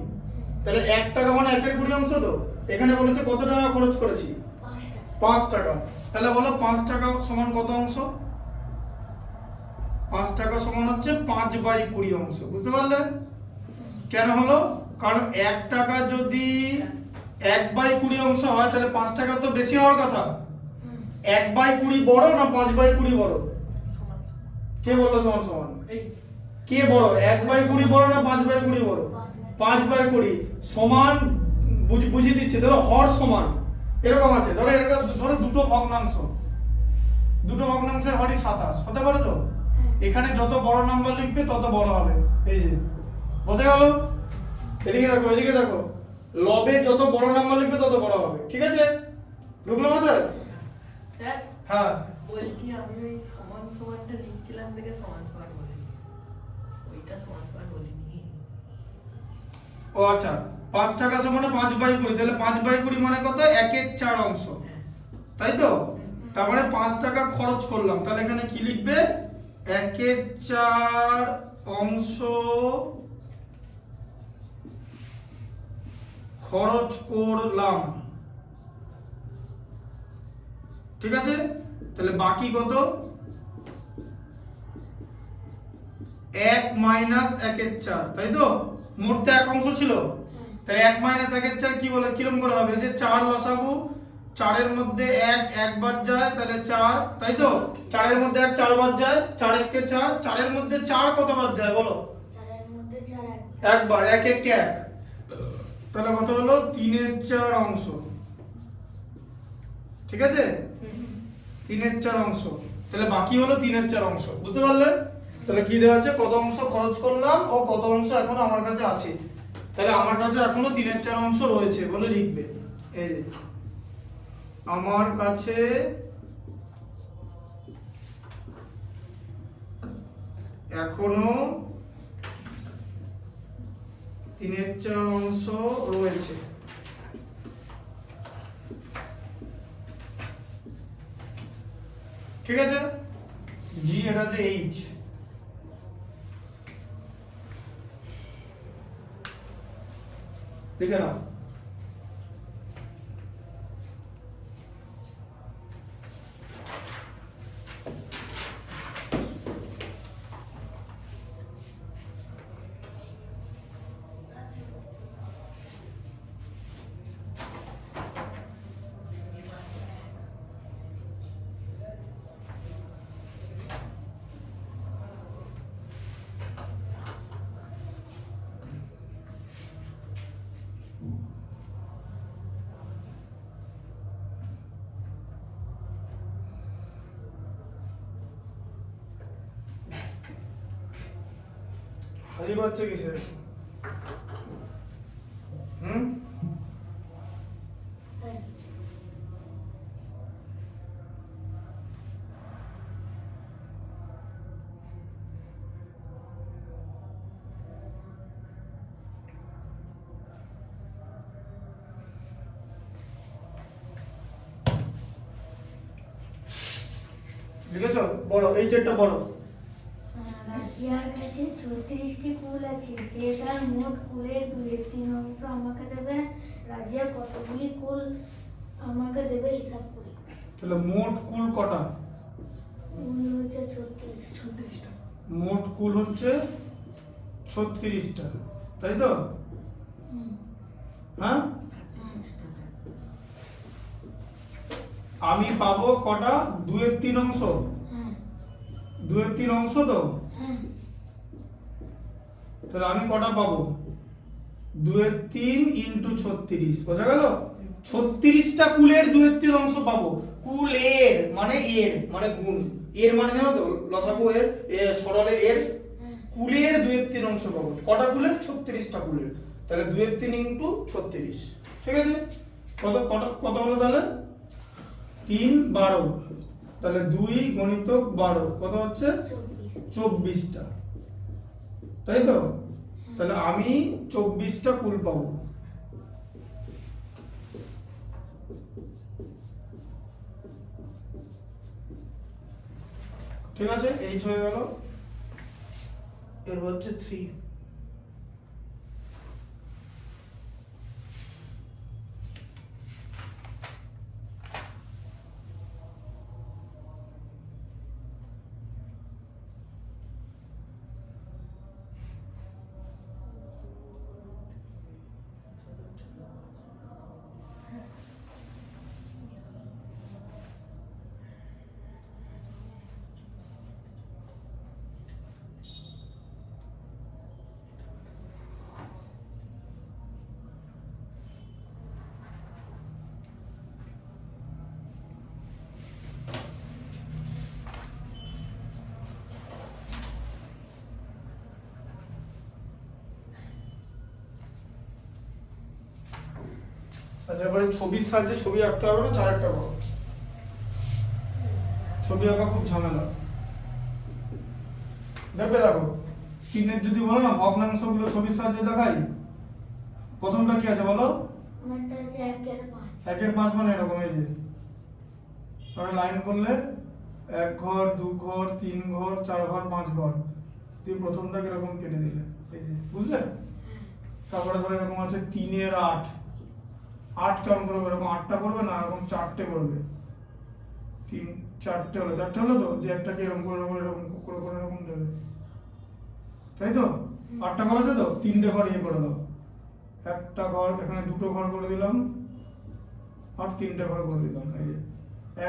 তাহলে 1 টাকা মানে 1/20 অংশ তো। এখানে বলেছে কত টাকা খরচ করেছি? 5 টাকা। তাহলে বলো 5 টাকা সমান কত অংশ? 5 টাকা সমান হচ্ছে 5/20 অংশ, বুঝতে পারলে? কেন হলো? কারণ 1 টাকা যদি 1/20 অংশ হয় তাহলে 5 টাকা তো বেশি হওয়ার কথা। 1/20 বড় না 5/20 বড়? সমান কে বললো সমান সমান? এই কে বড়, 1/20 বড় না 5/20 বড়? 5/20 সমান। বুঝিয়ে দিচ্ছে, ধরো হর সমান এরকম আছে, ধরো এরকম, ধরো দুটো ভগ্নাংশের হরই 27 হতে পারে তো। এখানে যত বড় নাম্বার লিখবে তত বড় হবে, এই যে বোঝা গেল? এদিকে দেখো, এদিকে দেখো, লবে যত বড় নাম্বার লিখবে তত বড় হবে, ঠিক আছে? ঢুকলো মাথায়? স্যার হ্যাঁ বলছি আমি ওই সমান সমানটা লিখছিলাম দেখে সমান সমান বলিনি, ওইটা সমান সমান বলিনি। ও আচ্ছা, 5 টাকা সমান 5/20, তাহলে 5/20 মানে কত? 1/4 অংশ, তাই তো? তার মানে 5 টাকা খরচ করলাম, তাহলে এখানে কি লিখবে? 1/4 অংশ খরচ করলাম, ঠিক আছে? তাহলে বাকি কত? 1 - 1/4, তাই তো? মোট তো এক অংশ ছিল, তাহলে 1 - 1/4 কি বলে, কিরকম করে হবে? যে 4 লসাগু, 4 এর মধ্যে 1 একবার যায় তাহলে 4, তাই তো? 4 এর মধ্যে 1 4 বার যায়, 4 1 কে 4, 4 এর মধ্যে 4 কতবার যায় বলো? 4 এর মধ্যে 4 একবার, 1 1 কে 1, তাহলে কত হলো? 3/4 অংশ, ঠিক আছে? 3/4 অংশ, তাহলে বাকি হলো 3/4 অংশ, বুঝতে পারলে? তাহলে কি দেওয়া আছে? কত অংশ খরচ করলাম ও কত অংশ এখনো আমার কাছে আছে, তাহলে আমার কাছে এখনো 3/4 অংশ রয়েছে বলে লিখবে। এই যে আমার কাছে এখনো 3/4 অংশ রয়েছে, ঠিক আছে? জি এটা হচ্ছে এইচ, লিখে নাও। হাসি পাচ্ছে কিসের? লিখেছো? বড় এই চেটটা বড়। রাজিয়ার কাছে 36টি কুল আছে, সে তার মোট কুলের 2/3 অংশ আমাকে দেবে। রাজিয়া কতগুলি কুল আমাকে দেবে হিসাব করি। তাহলে মোট কুল কটা? কুল হচ্ছে 36। 36টা। মোট কুল হচ্ছে 36টা, তাই তো? হুম। হ্যাঁ, 36টা। আমি পাবো কটা? 2/3 অংশ। হ্যাঁ 2/3 অংশ তো, হ্যাঁ তাহলে আমি কটা পাবো? 2/3 ইন্টু 36, বোঝা গেল? 36টা কুলের 2/3 অংশ পাবো। কুলের মানে এর মানে গুণ, এর মানে জানো তো লসাগু এর, সরলে এর। হ্যাঁ। কুলের 2/3 অংশ পাবো। কটা কুলের? 36টা কুলের। তাহলে 2/3 ইন্টু 36, ঠিক আছে? কত কত কত হলো তাহলে? 3 12, তাহলে 2 গণিতক 12 কত হচ্ছে? 24। 24টা, তাই তো? তাহলে আমি 24টা কুল পাবো। ঠিক আছে, এইচ হয়ে গেল। এর হচ্ছে 3। আচ্ছা, এবারে ছবির সাহায্যে ছবি আঁকতে হবে না, চারটা বড় ছবি আঁকা খুব ঝামেলা। দেখবে, দেখো তিনের যদি বলো না ভগ্নাংশগুলো ছবির সাহায্যে দেখাই। প্রথমটা কি আছে বলো? আমারটা হচ্ছে 1/5। 1/5 মানে এরকম, এই যে তাহলে লাইন করলে 1 ঘর 2 ঘর 3 ঘর 4 ঘর 5 ঘর, তুমি প্রথমটাকে এরকম কেটে দিলে, এই যে, বুঝলে? তারপরে ধরো এরকম আছে 3 এর 8, 8 কেমন করবে? এরকম 8টা করবে না, এরকম 4টে করবে। 3 4টে হলো, 4টে হলো তো, যে একটাকে এরকম করে এরকম করে এরকম দেবে, তাই তো? 8টা ঘর আছে তো, 3টে ঘর ইয়ে করে দাও। একটা ঘর এখানে, 2টো ঘর করে দিলাম, আর 3টে ঘর করে দিলাম। এই যে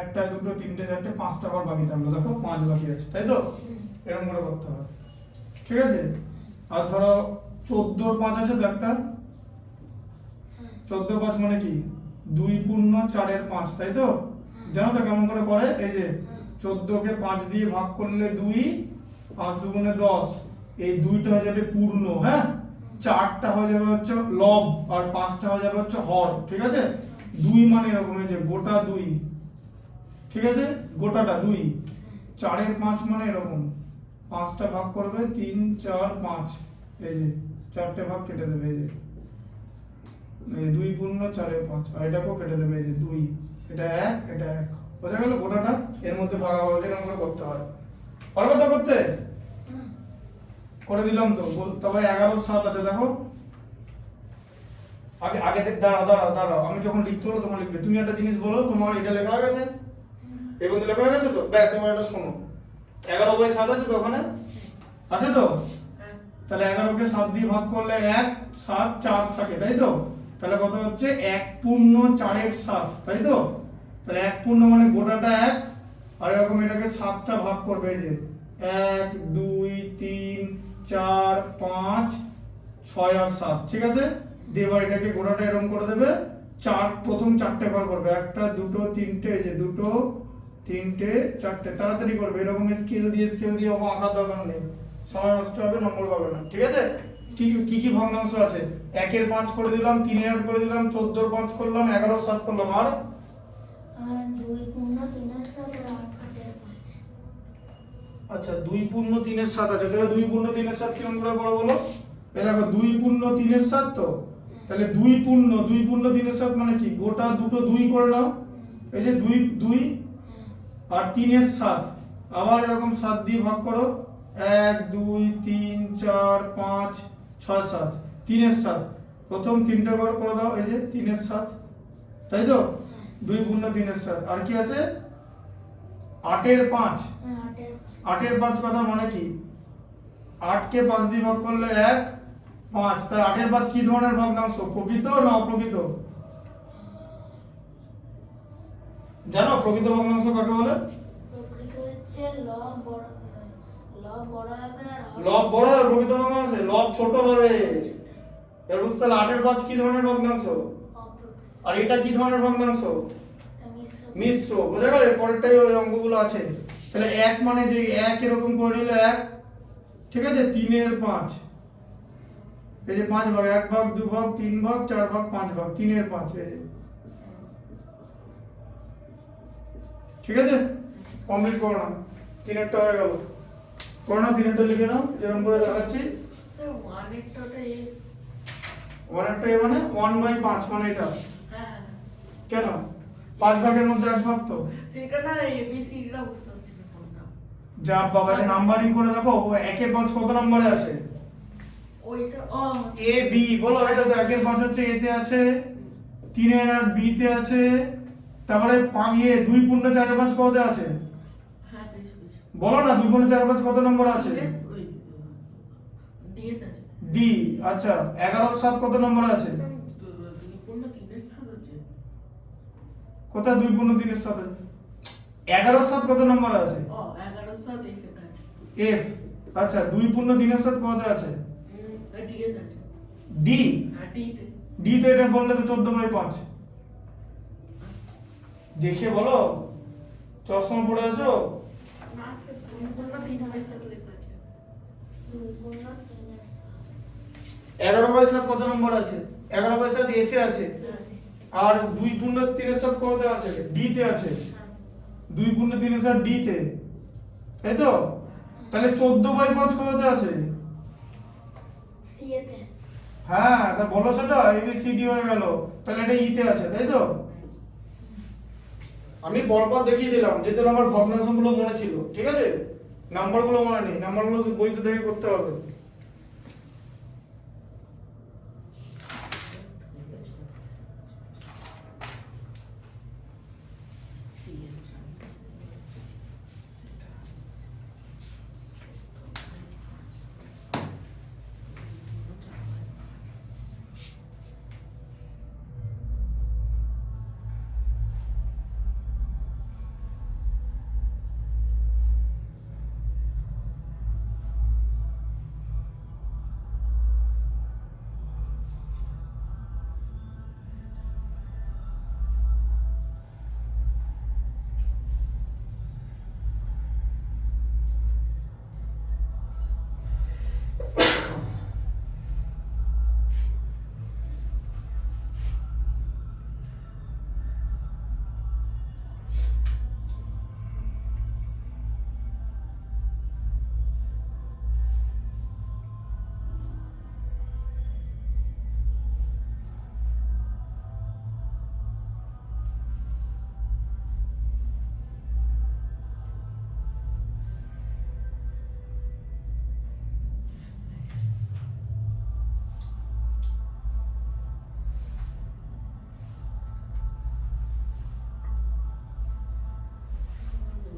1টা 2টো 3টে 4টে 5টা ঘর বাকি থাকলো, দেখো 5 বাকি আছে, তাই তো? এরকম করে করতে হবে, ঠিক আছে? আর ধরো 14 5 আছে তো একটা, 14 5 মানে কি? 2 পূর্ণ 4 এর 5, তাই তো? জানো তো কেমন করে করে? এই যে 14কে 5 দিয়ে ভাগ করলে 2, 5 দুগুণে 10, এই 2টা হয়ে যাবে পূর্ণ, হ্যাঁ? 4টা হয়ে যাবে হচ্ছে লব, আর 5টা হয়ে যাবে হচ্ছে হর, ঠিক আছে? 2 মানে এরকম, এই যে গোটা 2, ঠিক আছে? গোটাটা 2, 4 এর 5 মানে এরকম, 5টা ভাগ করবে 3 4 5, এই যে 4টে ভাগ কেটে দেবে, এই যে 2 পূর্ণ 4 এর 5, আর এটাকেও কেটে দেবে, এই যে 2, এটা 1 এটা 1, বোঝা গেল? গোটাটা এর মধ্যে ভাগাভাগি এরকম করে করতে হয়। পারবে তো করতে? করে দিলাম তো। তবে 11 7 আছে, দেখো আগে আগে দাঁড়াও, আমি যখন লিখতে হলো তখন লিখবে। তুমি একটা জিনিস বলো, তোমার এটা লেখা হয়ে গেছে? এই বলতে লেখা হয়ে গেছে তো? ব্যাস, এবার এটা শোনো। 11/7 আছে তো ওখানে? আছে তো? হ্যাঁ। তাহলে 11কে 7 দিয়ে ভাগ করলে 1 7 4 থাকে, তাই তো? তাহলে কত হচ্ছে? 1 পূর্ণ 4 এর 7, তাই তো? তাহলে 1 পূর্ণ মানে গোটাটা 1, আর এরকম এটাকে 7টা ভাগ করবে, এই যে 1 2 3 4 5 6 আর 7, ঠিক আছে? দিয়ে এবার এটাকে গোটাটা এরকম করে দেবে, প্রথম 4টে ঘর করবে, 1টা 2টো 3টে, এই যে 2টো 3টে 4টে, তাড়াতাড়ি করবে। এরকম স্কেল দিয়ে আঁকার দরকার নেই, সময় নষ্ট হবে, নম্বর পাবে না, ঠিক আছে? কি কি ভগ্নাংশ আছে? 1 এর 5 করে দিলাম, 3 এর 8 করে দিলাম, 14 এর 5 করলাম, 11 এর 7 করলাম, আর 2 পূর্ণ 3 এর 7 আর 8 এর 5। আচ্ছা 2 পূর্ণ 3 এর 7 আছে, তাহলে 2 পূর্ণ 3 এর 7 কিরকম করে করো বলো? এই দেখো 2 পূর্ণ 3 এর 7 তো, তাহলে 2 পূর্ণ 3 এর 7 মানে কি? গোটা দুটো 2 করে নাও, এই যে 2 2 আর 3 এর 7, আবার এরকম 7 দিয়ে ভাগ করো, 1 2 3 4 5 6 7, 3 এর 7, প্রথম তিনটা ঘর করে দাও, এই যে 3 এর 7, তাই তো 2 গুণ 3 এর 7, আর কি আছে 8 এর 5, হ্যাঁ, 8 এর 8 এর 5 কথা মানে কি, 8 কে 5 দিয়ে ভাগ করলে 1 5, তাই 8 এর 5 কি ধরনের ভগ্নাংশ, প্রকৃত না অপ্রকৃত? জানো প্রকৃত ভগ্নাংশ কাকে বলে? প্রকৃত হচ্ছে লব বড় হবে আর লব বড় হবে প্রকৃত ভগ্নাংশ, লব ছোট হবে। এর বুঝতে তাহলে 8 এর 5 কি ধরনের ভগ্নাংশ, অপ্রকৃত আর এটা কি ধরনের ভগ্নাংশ, মিশ্র মিশ্র। বোঝা গেল? পরেরটাই ওই অঙ্কগুলো আছে। তাহলে 1 মানে যে 1 এরকম করে নিলে 1, ঠিক আছে, 3 এর 5, এই যে 5 ভাগ, 1 ভাগ 2 ভাগ 3 ভাগ 4 ভাগ 5 ভাগ, 3 এর 5, এই যে। ঠিক আছে, কমপ্লিট করো না, 3 এরটা হয়ে গেল, করো না, 3 এরটা লিখে নাও যেরকম করে দেখাচ্ছি। ওয়ান একটা ওটা এ 1 একটা এ মানে 1/5 মানে এটা, হ্যাঁ কেন 5 ভাগের মধ্যে 1 ভাগ তো, সেটা না এবিসিডিটা বুঝতে পারছি না কোনটা যা বাবা নাম্বারিং করে দেখো, ও 1 এর 5 কত নম্বরে আছে, ওইটা ও এ বি, বলো এটা তো 1 এর 5 হচ্ছে এ তে আছে, 3 এর আর বি তে আছে, তারপরে 2 পূর্ণ 4 এর 5 কততে আছে, হ্যাঁ বেশ বেশ বলো না 2 পূর্ণ 4 এর 5 কত নম্বর আছে, ওই ডিএস আছে ডি। আচ্ছা 11 এর 7 কত নম্বরে আছে, দুই পূর্ণ তিনের সাথে আছে কোথায় 2 পূর্ণ 3 এর সাথে, 11 এর 7 কত নম্বরে আছে, ও 11 সাথে এফ আছে এফ। আচ্ছা 2 পূর্ণ 3 এর 7 কততে আছে, ডিএস আছে ডি। হ্যাঁ ডিতে ডি তো এটা বললে তো 14/5, দেখে বলো, চশমা পড়ে আছো, না সে দুই পূর্ণ তিনের সাথে লেখা আছে 2 গুণ 3 এর 11/7 কত নম্বর আছে, 11/7 এফ এ আছে, হ্যাঁ আর 2 পূর্ণ 3 এর 7 কততে আছে, ডি তে আছে, 2 পূর্ণ 3 এর 7 ডি তে, তাই তো, তাহলে 14/5 কততে আছে, সি এতে হ্যাঁ তা বলো সেটা, এ বি সি ডি হয়ে গেল, তাহলে এটা ই তে আছে, তাই তো। আমি পরপর দেখিয়ে দিলাম, যেহেতু আমার ভগ্নাংশগুলো মনে ছিল, ঠিক আছে, নাম্বারগুলো মনে নেই, নাম্বারগুলো বইতে দেখে করতে হবে। সি এর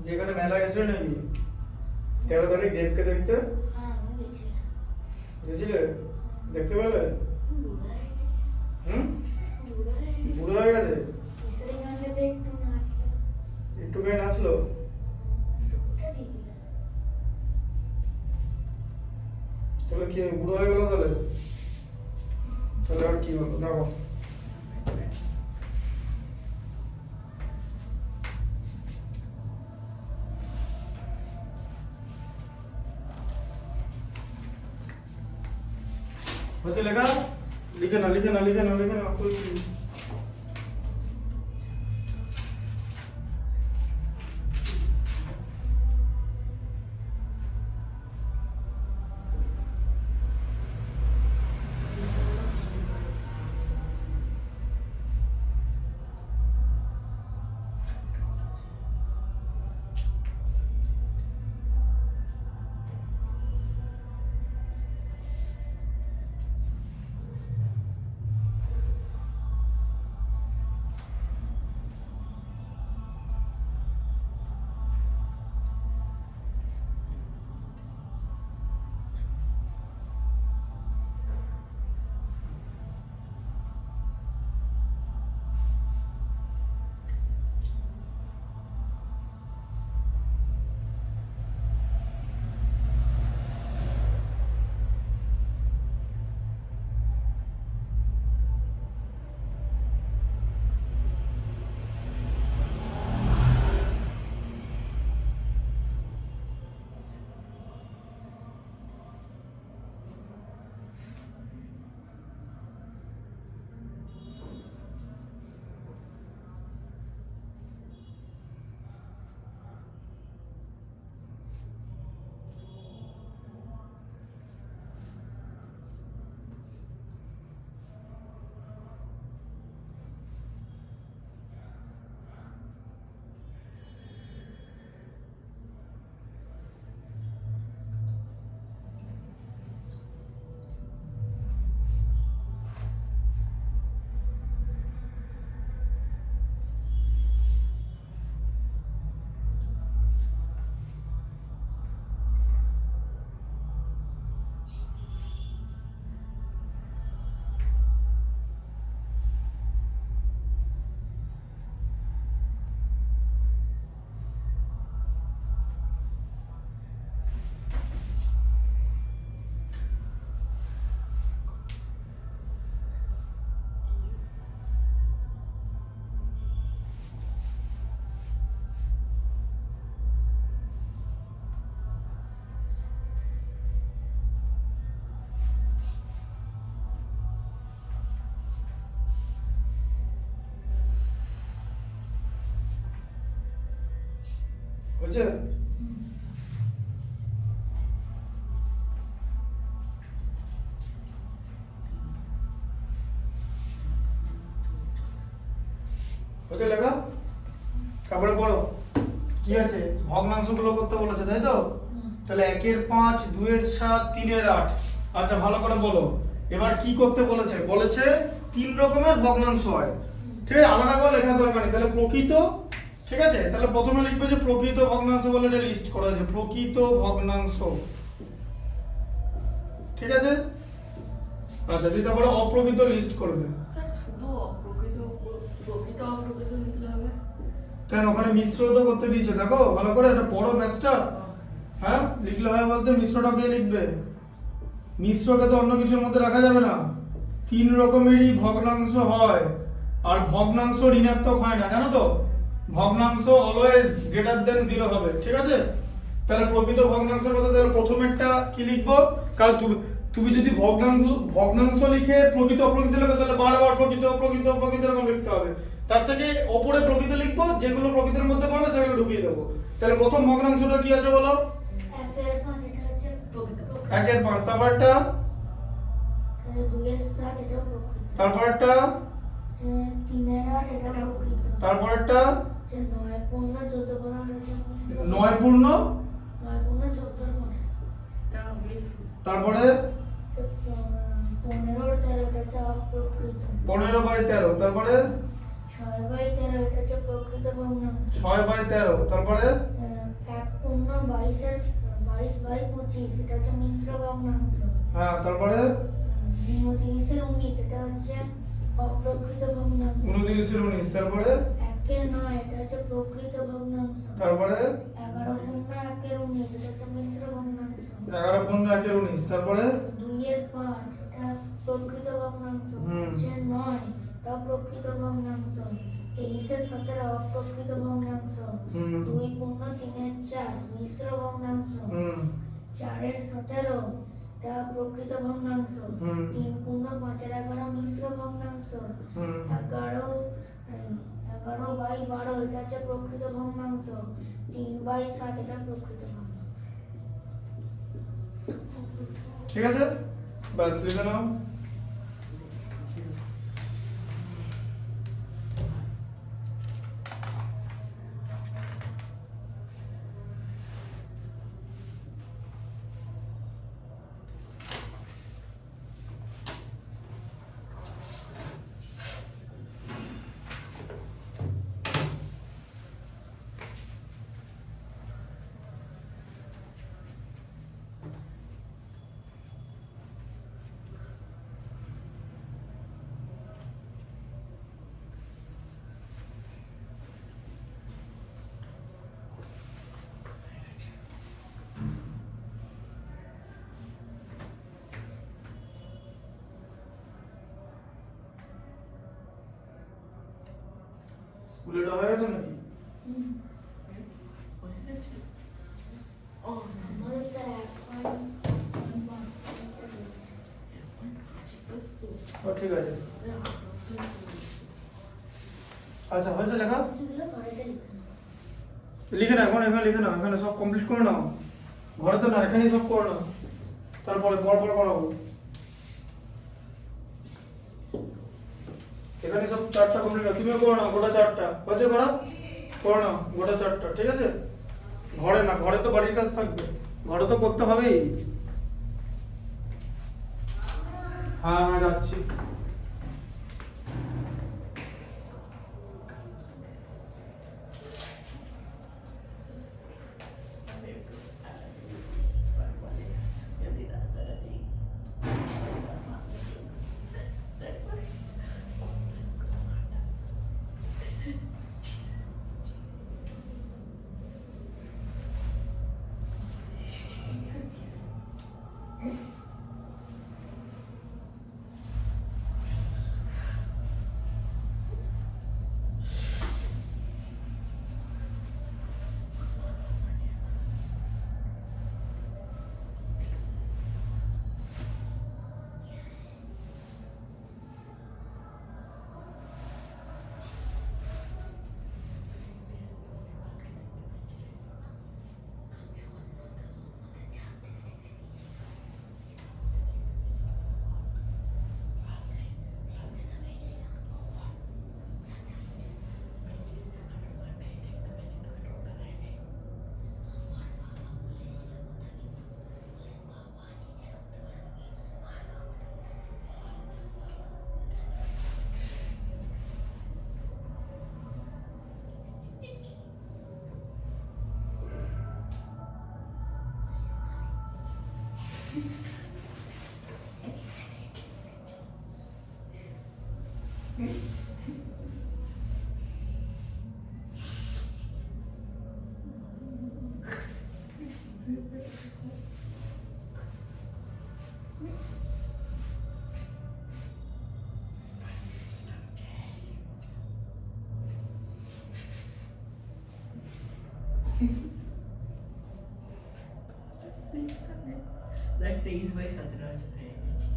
যেখানে মেলা গেছিল নাকি 13 তারিখ দেবকে দেখতে হ্যাঁ আমি গেছিলাম গেছিলে, দেখতে পেলে, বুড়ো হয়ে গেছে হুম, বুড়ো হয়ে গেছে বুড়ো হয়ে গেছে, কিশোরীগঞ্জেতে একটু নাচলো একটুখানি নাচলো, সুটটা দিয়ে দিল তাহলে কি বুড়ো হয়ে গেল, তাহলে তাহলে আর কি হলো দেখো, হচ্ছে লেখা, লিখে না লিখে না লিখে না লিখে না কই কি? বুঝছে? বুঝছে লেখা? তারপরে পড়ো কি আছে, ভগ্নাংশগুলো করতে বলেছে তাই তো? তাহলে 1/5, 2/7, 3/8। আচ্ছা ভালো করে বলো এবার কি করতে বলেছে, বলেছে 3 রকমের ভগ্নাংশ হয়, ঠিক আছে? আলাদা করে লেখার দরকার নেই। তাহলে প্রকৃত, ঠিক আছে? তাহলে প্রথমে লিখবে যে প্রকৃত ভগ্নাংশ বলে এটা লিস্ট করা আছে, প্রকৃত ভগ্নাংশ, ঠিক আছে? আচ্ছা দিয়ে তারপরে অপ্রকৃত লিস্ট করবে। স্যার শুধু প্রকৃত অপ্রকৃত লিখলে হবে? কেন, ওখানে মিশ্র তো করতে দিয়েছে, দেখো ভালো করে এটা পড়ো ম্যাথটা। হ্যাঁ লিখলে হয় বলতে মিশ্রটা কে লিখবে, মিশ্রকে তো অন্য কিছুর মধ্যে রাখা যাবে না। 3 রকমেরই ভগ্নাংশ হয়, আর ভগ্নাংশ ঋণাত্মক হয় না, জানো তো? ভগ্নাংশ অলওয়েজ গ্রেটার দেন 0 হবে, ঠিক আছে? তাহলে প্রকৃত ভগ্নাংশের মধ্যে তাহলে প্রথমেরটা কি লিখবো, কারণ তুমি যদি ভগ্নাংশ লিখে প্রকৃত অপ্রকৃত লিখো তাহলে বারবার প্রকৃত প্রকৃত প্রকৃত এরকম লিখতে হবে। তার থেকে ওপরে প্রকৃত লিখবো, যেগুলো প্রকৃতির মধ্যে পড়বে সেগুলো ঢুকিয়ে দেবো। তাহলে প্রথম ভগ্নাংশটা কি আছে বলো? 1/5 এটা হচ্ছে প্রকৃত। 1/5, তারপরটা 2/7 এটা প্রকৃত। তারপরটা 3/8 এটা প্রকৃত। তারপরটা 9 পূর্ণ 14 গুণ এটা মিশ্র। 9 পূর্ণ 9 পূর্ণ 14 গুণ এটা মিশ্র। তারপরে 15/13 এটা হচ্ছে অপ্রকৃত। 15/13 তারপরে 6/13 এটা হচ্ছে প্রকৃত ভগ্নাংশ। 6/13 তারপরে 1 পূর্ণ 22/25 এটা হচ্ছে মিশ্র ভগ্নাংশ। হ্যাঁ তারপরে 29/19 এটা হচ্ছে অপ্রকৃত ভগ্নাংশ। 29/19 তারপরে 1/9 এটা হচ্ছে প্রকৃত ভগ্নাংশ। তারপরে 11/1/19 এটা হচ্ছে মিশ্র ভগ্নাংশ। 11/1/19 তারপরে 2/5 এটা প্রকৃত ভগ্নাংশ। 9 এটা প্রকৃত ভগ্নাংশ। 23/17 অপ্রকৃত ভগ্নাংশ। 2 পূর্ণ 3/4 মিশ্র ভগ্নাংশ। 4/17 এটা প্রকৃত ভগ্নাংশ। 3 পূর্ণ 5/11 মিশ্র ভগ্নাংশ। 11/12 এটা হচ্ছে প্রকৃত ভগ্নাংশ। 3/7 এটা প্রকৃত ভগ্নাংশ। ঠিক আছে, বাস লিখে নাও। স্কুলেটা হয়ে গেছে নাকি? হয়ে গেছে? ও আমাদের তো 1.5 ও ঠিক আছে, আচ্ছা হয়েছে লেখা? এগুলো ঘরেতে লিখে নাও। লিখে নাও এখন, এখানে লিখে নাও, এখানে সব কমপ্লিট করে নাও। ঘরে তো না, এখানেই সব করে নাও, তারপরে পর করাবো। এখানে সব 4টা কমপ্লিট নাও, তুমিও করে নাও গোটা 4টা, হয়েছে করা? করে নাও গোটা 4টা, ঠিক আছে? ঘরে না, ঘরে তো বাড়ির কাজ থাকবে, ঘরে তো করতে হবেই। হ্যাঁ হ্যাঁ যাচ্ছি। দেখ 23/17 আছে হয়ে গেছে।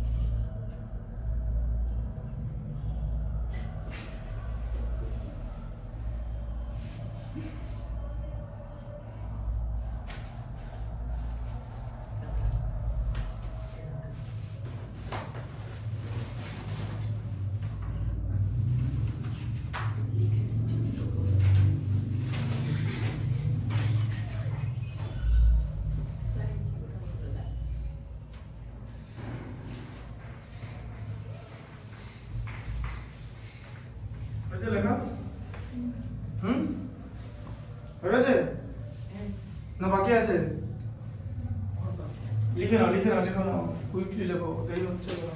হয়েছে লেখা? হয়ে গেছে না বাকি আছে? লিখে না কুইকলি লেখো, দেরি হচ্ছে না।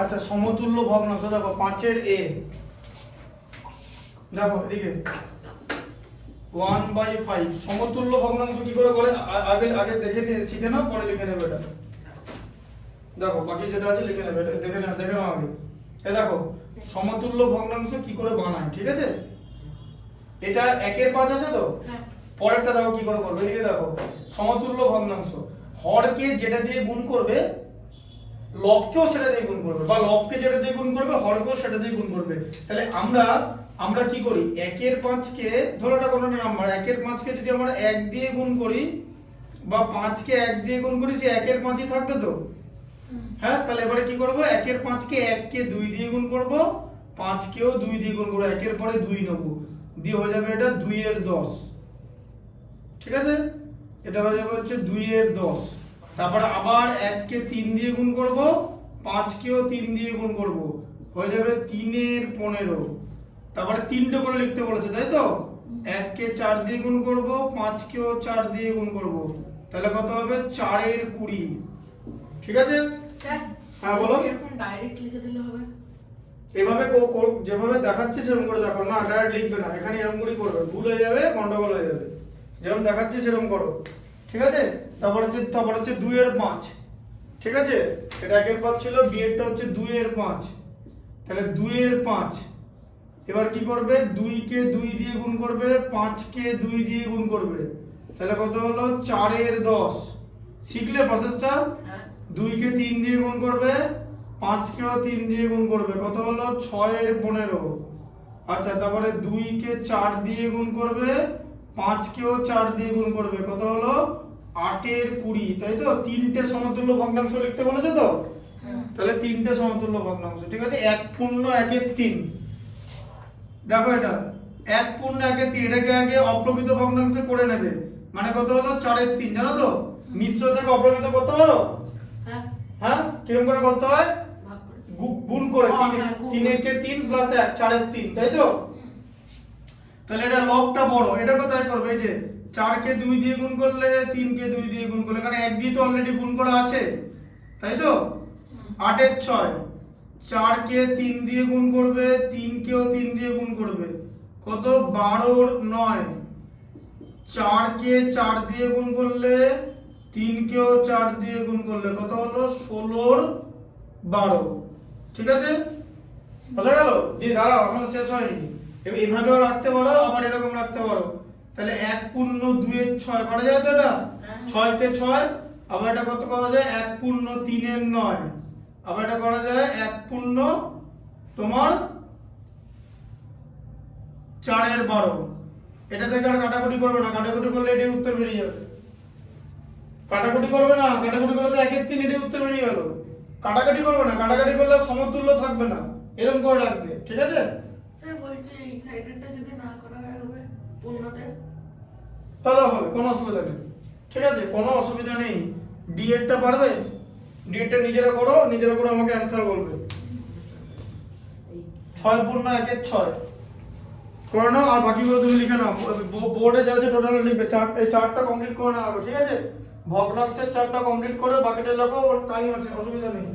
আচ্ছা, সমতুল্য ভগ্নাংশ দেখো 5 এর a, দেখো এদিকে 1/5 সমতুল্য ভগ্নাংশ কি করে বলে আগে আগে দেখে নিয়ে শিখে নাও, পরে লিখে নেবে এটা। দেখো বাকি যেটা আছে লিখে নেবে, এটা দেখে নাও আগে। এই দেখো সমতুল্য ভগ্নাংশ কি করে বানায়, ঠিক আছে? এটা 1/5 আছে তো, হ্যাঁ পরেরটা দেখো কি করে করবে। এদিকে দেখো সমতুল্য ভগ্নাংশ হরকে যেটা দিয়ে গুণ করবে লবকেও সেটা দিয়ে গুণ করবে, বা লবকে যেটা দিয়ে গুণ করবে হরকেও সেটা দিয়ে গুণ করবে। তাহলে আমরা কি করি, 1/5 কে ধরো এটা কোনো নাম্বার, 1/5 কে যদি আমরা 1 দিয়ে গুণ করি বা 5 কে 1 দিয়ে গুণ করি, সে 1/5ই থাকবে তো। হ্যাঁ, তাহলে এবারে কি করব, 1/5 কে 1 কে 2 দিয়ে গুণ করব, 5 কেও 2 দিয়ে গুণ করব, 1 এর পরে 2 নেব, দিয়ে হয়ে যাবে এটা 2/10। ঠিক আছে, এটা হয়ে যাবে হচ্ছে 2/10। তারপরে আবার 1 কে 3 দিয়ে গুণ করব, 5 কেও 3 দিয়ে গুণ করব, হয়ে যাবে 3/15। তারপরে 3টে করে লিখতে বলেছে, তাই তো? 1 কে 4 দিয়ে গুণ করব, 5 কেও 4 দিয়ে গুণ করব, তাহলে কত হবে 4/20। ঠিক আছে? স্যার হ্যাঁ বলো। এরকম ডাইরেক্ট লিখে দিলে হবে? এভাবে যেভাবে দেখাচ্ছি সেরকম করে দেখো, না ডাইরেক্ট লিখবে না, এখানে এরকম করে করবে, ভুল হয়ে যাবে, গন্ডগোল হয়ে যাবে। যেরকম দেখাচ্ছি সেরকম করো, ঠিক আছে? তারপর হচ্ছে 2/5, ঠিক আছে? এটা 1/5 ছিল, বিয়েরটা হচ্ছে 2/5, তাহলে 2/5। এবার কি করবে, 2 কে 2 দিয়ে গুণ করবে, 5 কে 2 দিয়ে গুণ করবে, তাহলে কত হলো 4/10। শিখলে প্রসেসটা? হ্যাঁ 2 কে 3 দিয়ে গুণ করবে, 5 কেও 3 দিয়ে গুণ করবে, কত হলো 6/15। আচ্ছা, তারপরে 2 কে 4 দিয়ে গুণ করবে, 5 কেও 4 দিয়ে গুণ করবে, কত হলো 8/20। তাই তো? 3টে সমতুল্য ভগ্নাংশ লিখতে বলেছে তো, তাহলে 3টে সমতুল্য ভগ্নাংশ, ঠিক আছে? 1/1/3। দেখো এটা 1/1/3, এটাকে আগে অপ্রকৃত ভগ্নাংশে করে নেবে, মানে কত হলো 4/3, জানো তো? মিশ্র থেকে অপ্রকৃত করতে হলো। হ্যাঁ হ্যাঁ, কিরকম করে করতে হয়, ভাগ করে গুণ করে, হ্যাঁ, গুণ 3 কে 3 প্লাস 1 4/3, তাই তো? তাহলে এটা লবটা বড়, এটা কোথায় করবে, এই যে 4 কে 2 দিয়ে গুণ করলে, 3 কে 2 দিয়ে গুণ করলে, কারণ 1 দিয়ে তো অলরেডি গুণ করা আছে, তাই তো? 8/6, 4 কে 3 দিয়ে গুণ করবে, 3 কেও 3 দিয়ে গুণ করবে, কত 12/9। 4 কে 4 দিয়ে গুণ করলে, 3 কেও 4 দিয়ে গুণ করলে, কত হলো 16/12। ঠিক আছে, বোঝা গেল? দিয়ে দাঁড়াও, এখন শেষ হয়নি। এইভাবেও রাখতে পারো, আবার এরকম রাখতে পারো। তাহলে 1/2/6 করা যায় তো? এটা 6 কে 6, আবার এটা কত করা যায় 1/3/9, আবার এটা করা যায় 1/4/12। এটা থেকে আর কাটাকুটি করবে না, কাটাকুটি করলে এটাই উত্তর বেরিয়ে যাবে। কাটাকুটি করবে না, কাটাকুটি করলে তো 1/3 এটাই উত্তর বেরিয়ে গেল। কাটাকাটি করবে না, কাটাকাটি করলে সমতুল্য থাকবে না, এরকম করে রাখবে, ঠিক আছে? স্যার বলছি এই সাইডেরটা যদি না করা হয় হবে পূর্ণতে? তাহলে হবে, কোনো অসুবিধা নেই, ঠিক আছে? কোনো অসুবিধা নেই। ডি এরটা পারবে, ডি এরটা নিজেরা করো, নিজেরা করে আমাকে অ্যানসার বলবে। 6/1/6 করে নাও, আর বাকিগুলো তুমি লিখে নাও, বোর্ডে যা আছে টোটাল লিখবে, এই চারটা কমপ্লিট করে নাও, ঠিক আছে? ভগ্নাংশের চারটা কমপ্লিট করে বাকিটা লেখো, ওর টাইম আছে, অসুবিধা নেই।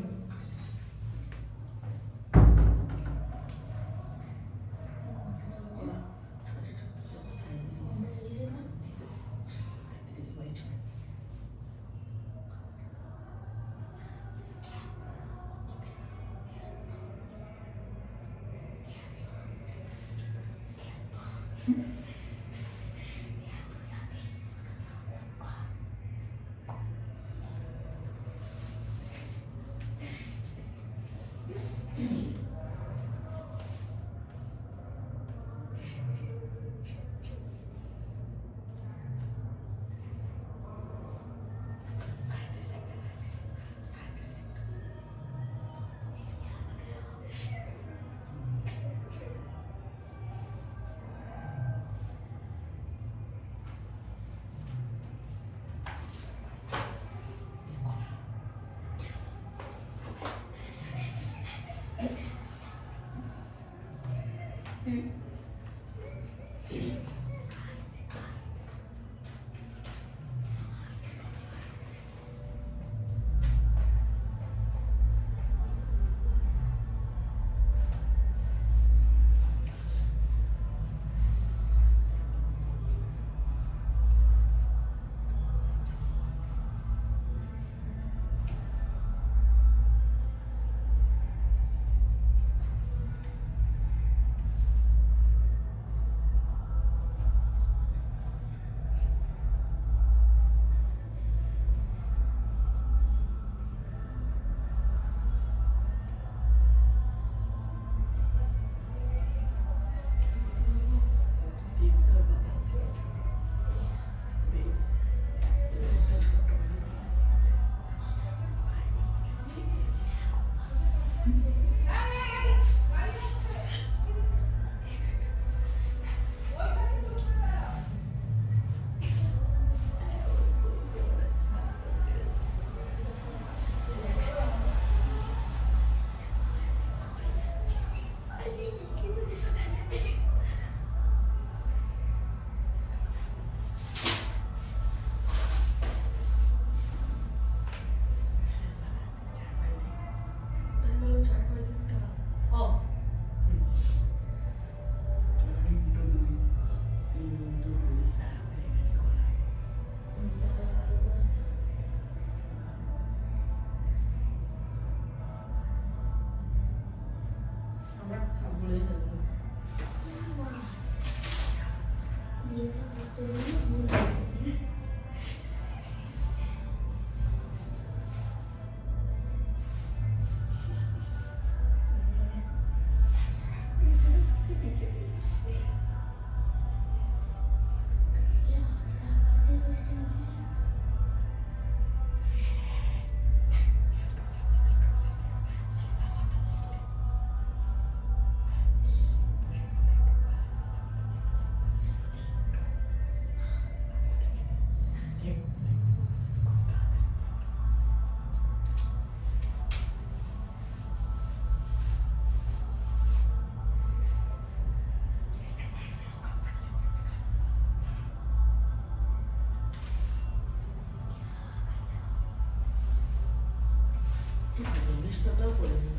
ইংলিশটাও করে দিই।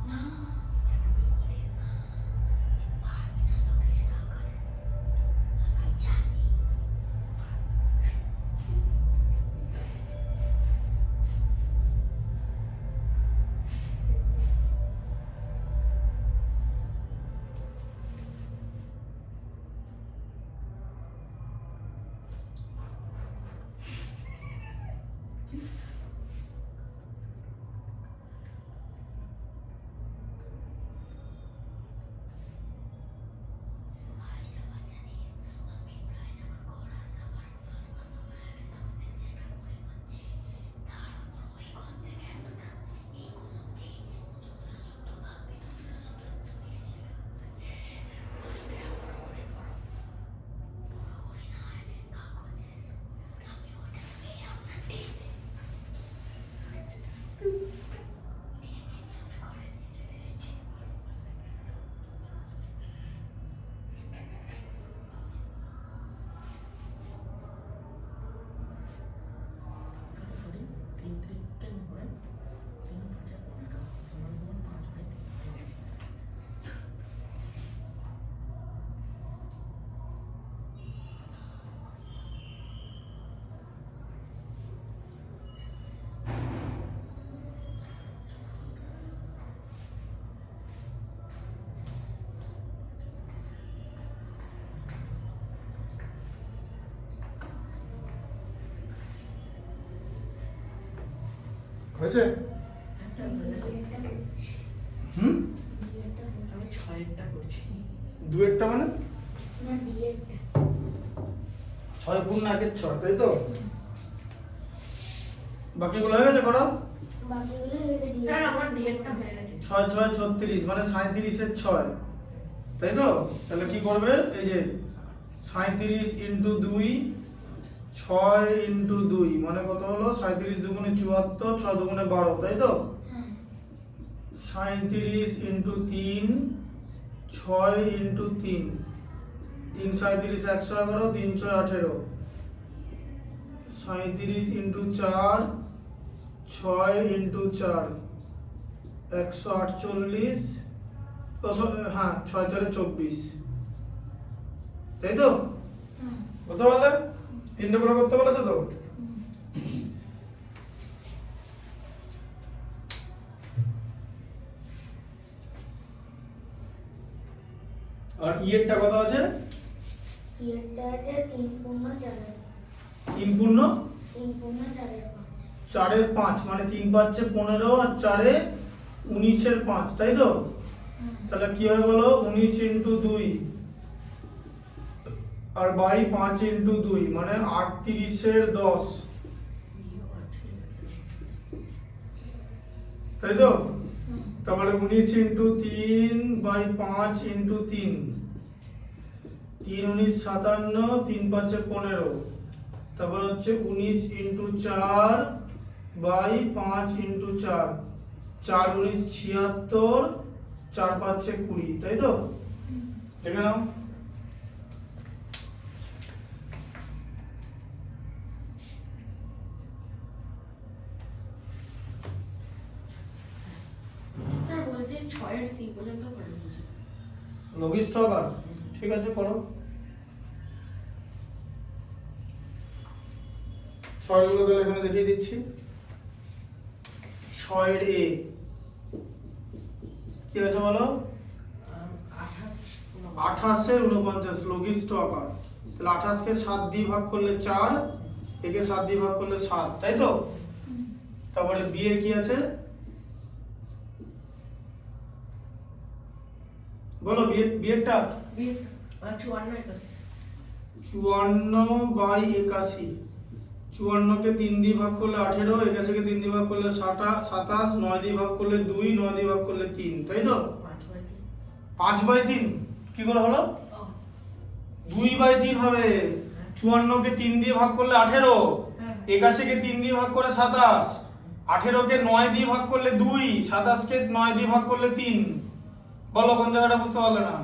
না হয়েছে? আচ্ছা হয়ে গেছে। ডিএডটা করছি হুম, ডিএডটা আমি 6 করছি। দু একটা মানে না ডিএডটা 6 গুণ 1 6, তাই তো? বাকিগুলো হয়ে গেছে করা? বাকিগুলো এই যে স্যার আমার ডিএডটা হয়ে গেছে। 6 6 36 মানে 37 এর 6, তাই তো? তাহলে কি করবে, এই যে 37 ইন্টু 2, 6 ইন্টু 2 মানে কত হলো? 37 দুগুণে 74, 6 দুগুণে 12, তাই তো? হ্যাঁ 37 ইন্টু 3, 6 ইন্টু 3, 3 37 111, 3 6 18, 37 ইন্টু 4, 6 ইন্টু 4, 148, হ্যাঁ 6 4 24, তাই তো? হ্যাঁ বুঝতে পারলে? তিনটে করে করতে বলেছে তো? আর ইয়েরটা কত আছে? ডিএডটা আছে 3 পূর্ণ 4 3 পূর্ণ 3 পূর্ণ 4 4 এর 5 মানে 3 পাচ্ছে 15 আর 4 এ 19 এর 5, তাই তো? তাহলে কি হবে বলো? 19 ইন্টু 2 আর বাই 5 ইন্টু 2 মানে 38 এর 10, ইও আছে। তাই তো? তারপরে 19 ইন্টু 3 বাই 5 ইন্টু 3, 3 19 57, 3 5 15, তারপর হচ্ছে 19 ইন্টু 4 বাই 5 ইন্টু 4, 4 19 76, 4 5 20, তাই তো? লিখে নাও। স্যার বলছি 6 এর সি পর্যন্ত করে দিয়েছি। লঘিষ্ঠকার, ঠিক আছে করো। 6 গুলো তাহলে এখানে দেখিয়ে দিচ্ছি। 6 এর এ কি আছে বলো? 28 এর 49 লঘিষ্ঠ আকার। তাহলে 28 কে 7 দিয়ে ভাগ করলে 4, একে 7 দিয়ে ভাগ করলে 7, তাই তো? তারপরে বি এর কি আছে বলো? বি এরটা 54 81। 54 বাই 81, 54 কে 3 দিয়ে ভাগ করলে 18, 81 কে 3 দিয়ে ভাগ করলে 27, 9 দিয়ে ভাগ করলে 2, 9 দিয়ে ভাগ করলে 3, তাই তো? 5/3। 5/3 কি করে হলো? 2/3 হবে। 54 কে 3 দিয়ে ভাগ করলে 18, হ্যাঁ। 81 কে 3 দিয়ে ভাগ করে 27, 18 কে 9 দিয়ে ভাগ করলে 2, 27 কে 9 দিয়ে ভাগ করলে 3, বলো কোন জায়গাটা বুঝতে পারলে না?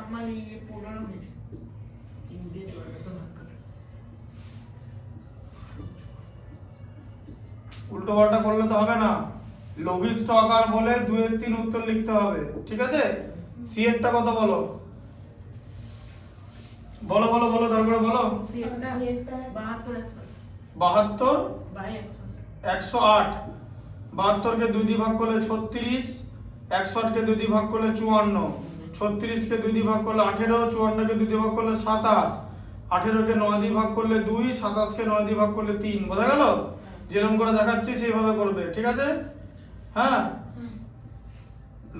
আমার ইয়ে 15 হয়েছে। 3 দিয়ে 4 ভাগ করে। উল্টো পাল্টা করলে তো হবে না, লঘিষ্ঠ আকার বলে 2 এর 3 উত্তর লিখতে হবে, ঠিক আছে? সি এরটা কত বলো? বলো বলো বলো, তারপরে বলো। সি এরটা সি এরটা 72 72 বাই 100। 108, 72 কে 2 দিয়ে ভাগ করলে 36, 108 কে 2 দিয়ে ভাগ করলে 54, 36 কে 2 দিয়ে ভাগ করলে 18, 54 কে 2 দিয়ে ভাগ করলে 27, 18 কে 9 দিয়ে ভাগ করলে 2, 27 কে 9 দিয়ে ভাগ করলে 3, বোঝা গেল? যেরকম করে দেখাচ্ছি সেইভাবে করবে, ঠিক আছে? হ্যাঁ,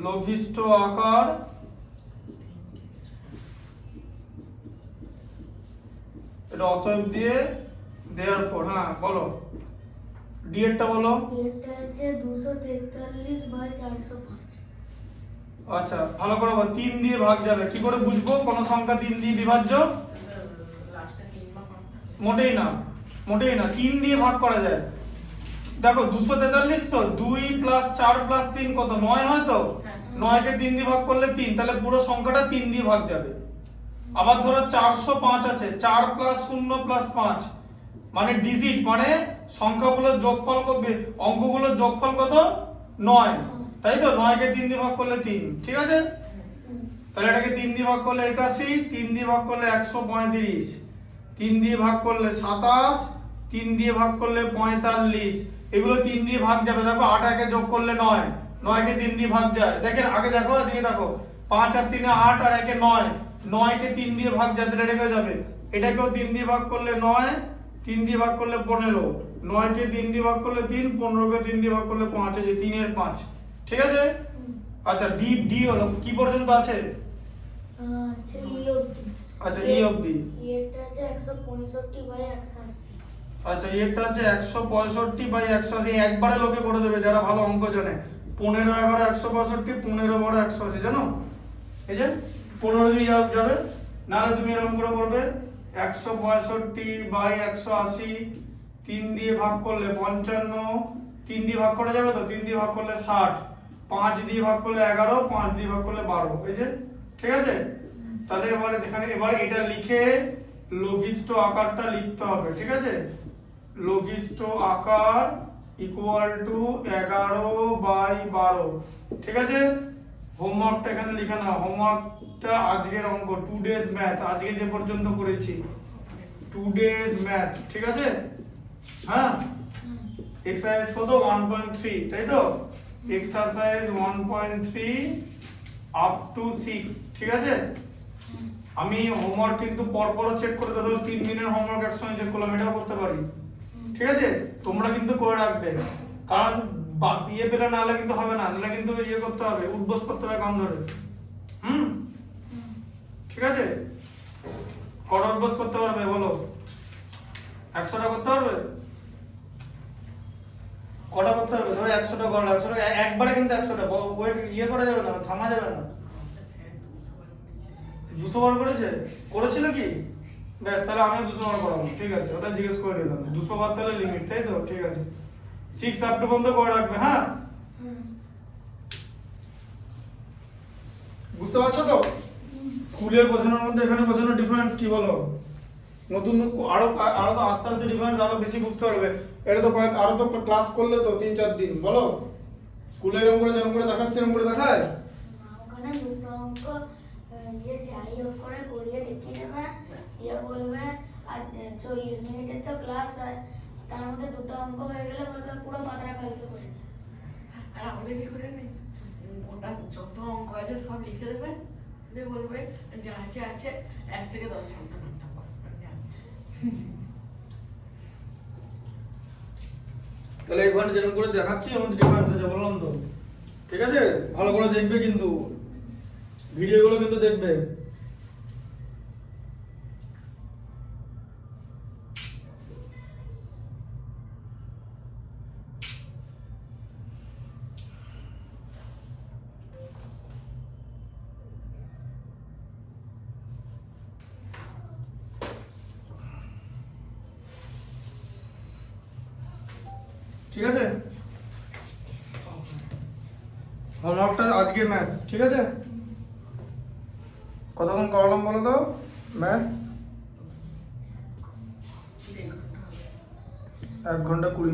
লঘিষ্ঠ আকার এটা অতএব দিয়ে দেয়ারফর, হ্যাঁ বলো ডি এরটা বলো। ডিএডটা আছে 243 বাই 405 আচ্ছা ভালো করে বল, 3 দিয়ে ভাগ যাবে, কি করে বুঝবো কোন সংখ্যা 3 দিয়ে বিভাজ্য? লাস্টে 3 বা 5 থাকে। মোটেই না, মোটেই না, 3 দিয়ে ভাগ করা যায়। দেখো 243 তো 2 প্লাস 4 প্লাস 3 কত 9 হয় তো? 9 কে 3 দিয়ে ভাগ করলে 3, তাহলে পুরো সংখ্যাটা 3 দিয়ে ভাগ যাবে। আবার ধরো 405 আছে, 4 প্লাস 0 প্লাস 5 মানে ডিজিট মানে সংখ্যাগুলোর যোগফল করবে, অঙ্কগুলোর যোগফল কত? 9, তাই তো? 9 কে 3 দিয়ে ভাগ করলে 3, ঠিক আছে? তাহলে এটাকে 3 দিয়ে ভাগ করলে 81, 3 দিয়ে ভাগ করলে 135, 3 দিয়ে ভাগ করলে 27, 3 দিয়ে ভাগ করলে 45, এগুলো 3 দিয়ে ভাগ যাবে। দেখো 8 একে যোগ করলে 9, 9 কে 3 দিয়ে ভাগ যায়। দেখেন আগে দেখো, এদিকে দেখো, 5 আর 3 8 আর 1 9, 9 কে 3 দিয়ে ভাগ যায়, তাহলে এটা যাবে। এটাকেও 3 দিয়ে ভাগ করলে 9, 3 দিয়ে ভাগ করলে 15, 9 কে 3 দিয়ে ভাগ করলে 3, 15 কে 3 দিয়ে ভাগ করলে 5, এই যে 3 এর 5, ঠিক আছে। আচ্ছা ডি ডি হলো কি পর্যন্ত আছে? আচ্ছা ই অবধি। আচ্ছা ই অবধি। এটা আছে 165/180। আচ্ছা এটা হচ্ছে 165/180, একবারে লোকে করে দেবে যারা ভালো অঙ্ক জানে। 15 11 165, 15 12 180, জানো? এই যে 15 দিয়ে যাবে, নাহলে তুমি এরকম করে করবে 165/180, 3 দিয়ে ভাগ করলে 55, 3 দিয়ে ভাগ করা যাবে তো, 3 দিয়ে ভাগ করলে 60, 5 দিয়ে ভাগ করলে 11, 5 দিয়ে ভাগ করলে 12, এই যে, ঠিক আছে। তাহলে এবারে এবারে এটা লিখে লঘিষ্ঠ আকারটা লিখতে হবে, ঠিক আছে। লঘিষ্ঠ আকার ইকুয়াল টু 11/12, ঠিক আছে। হোমওয়ার্কটা এখানে লিখে নাও, হোমওয়ার্কটা আজকের অঙ্ক, 2 ডেজ ম্যাথ, আজকে যে পর্যন্ত করেছি 2 ডেজ ম্যাথ, ঠিক আছে। হ্যাঁ, এক্সারসাইজ কত 1.3, তাই তো। এক্সারসাইজ 1.3 আপ টু 6, ঠিক আছে। আমি হোমওয়ার্ক কিন্তু পরপরও চেক করে দেবো, 3 দিনের হোমওয়ার্ক একসঙ্গে চেক করলাম, এটাও করতে পারি, ঠিক আছে। তোমরা কিন্তু করে রাখবে, কারণ ইয়ে পেলে নাহলে কিন্তু হবে না, নাহলে কিন্তু ইয়ে করতে হবে, উদ্বোস করতে হবে কান ধরে। ঠিক আছে। কটা উদ্বোস করতে পারবে বলো? 100টা করতে পারবে? কটা করতে পারবে? ধরো 100টা করো, 100টা একবারে কিন্তু 100টা ওয়েট ইয়ে করা যাবে না, থামা যাবে না। 200 বার করেছে? করেছিল কি? ব্যাস, তাহলে আমিও 200 বার করাবো, ঠিক আছে, ওটা জিজ্ঞেস করে নিলাম। 200 বার তাহলে লিমিট, তাই তো, ঠিক আছে। 6 আপ টু পর্যন্ত করে রাখবে, হ্যাঁ। বুঝতে পারছো তো? স্কুলের বোঝানোর মধ্যে এখানে বোঝানোর ডিফারেন্স কি বলো? নতুন আরো আরো তো আস্তে আস্তে ডিফারেন্স আরো বেশি বুঝতে পারবে। এটা তো আরো তো ক্লাস করলে তো 3-4 দিন, বলো। স্কুলে এরকম করে যেমন করে দেখাচ্ছে এরকম করে দেখায়? ওখানে দুটো অঙ্ক ইয়ে যাই হোক করে করিয়ে দেখিয়ে দেবে, দিয়ে বলবে আর 40 মিনিটের তো ক্লাস হয়, তার মধ্যে দুটো অঙ্ক হয়ে গেলে বলবে পুরো মাথাটা কালকে করে নিয়ে আসবে। আর আমাদের কি করে নেই, ওটা যত অঙ্ক আছে সব লিখে দেবে, দিয়ে বলবে যা আছে আছে 1 থেকে 10 পর্যন্ত করতে পারবে। তাহলে এখানে যেরকম করে দেখাচ্ছি আমাদের ডিফারেন্স আছে, বললাম তো, ঠিক আছে। ভালো করে দেখবে কিন্তু, ভিডিওগুলো কিন্তু দেখবে। ঠিক আছে। হোমওয়ার্কটা আজকে ম্যাথস, ঠিক আছে। কতক্ষণ করালাম বলো তো ম্যাথস? 1 ঘন্টা 20 মিনিট।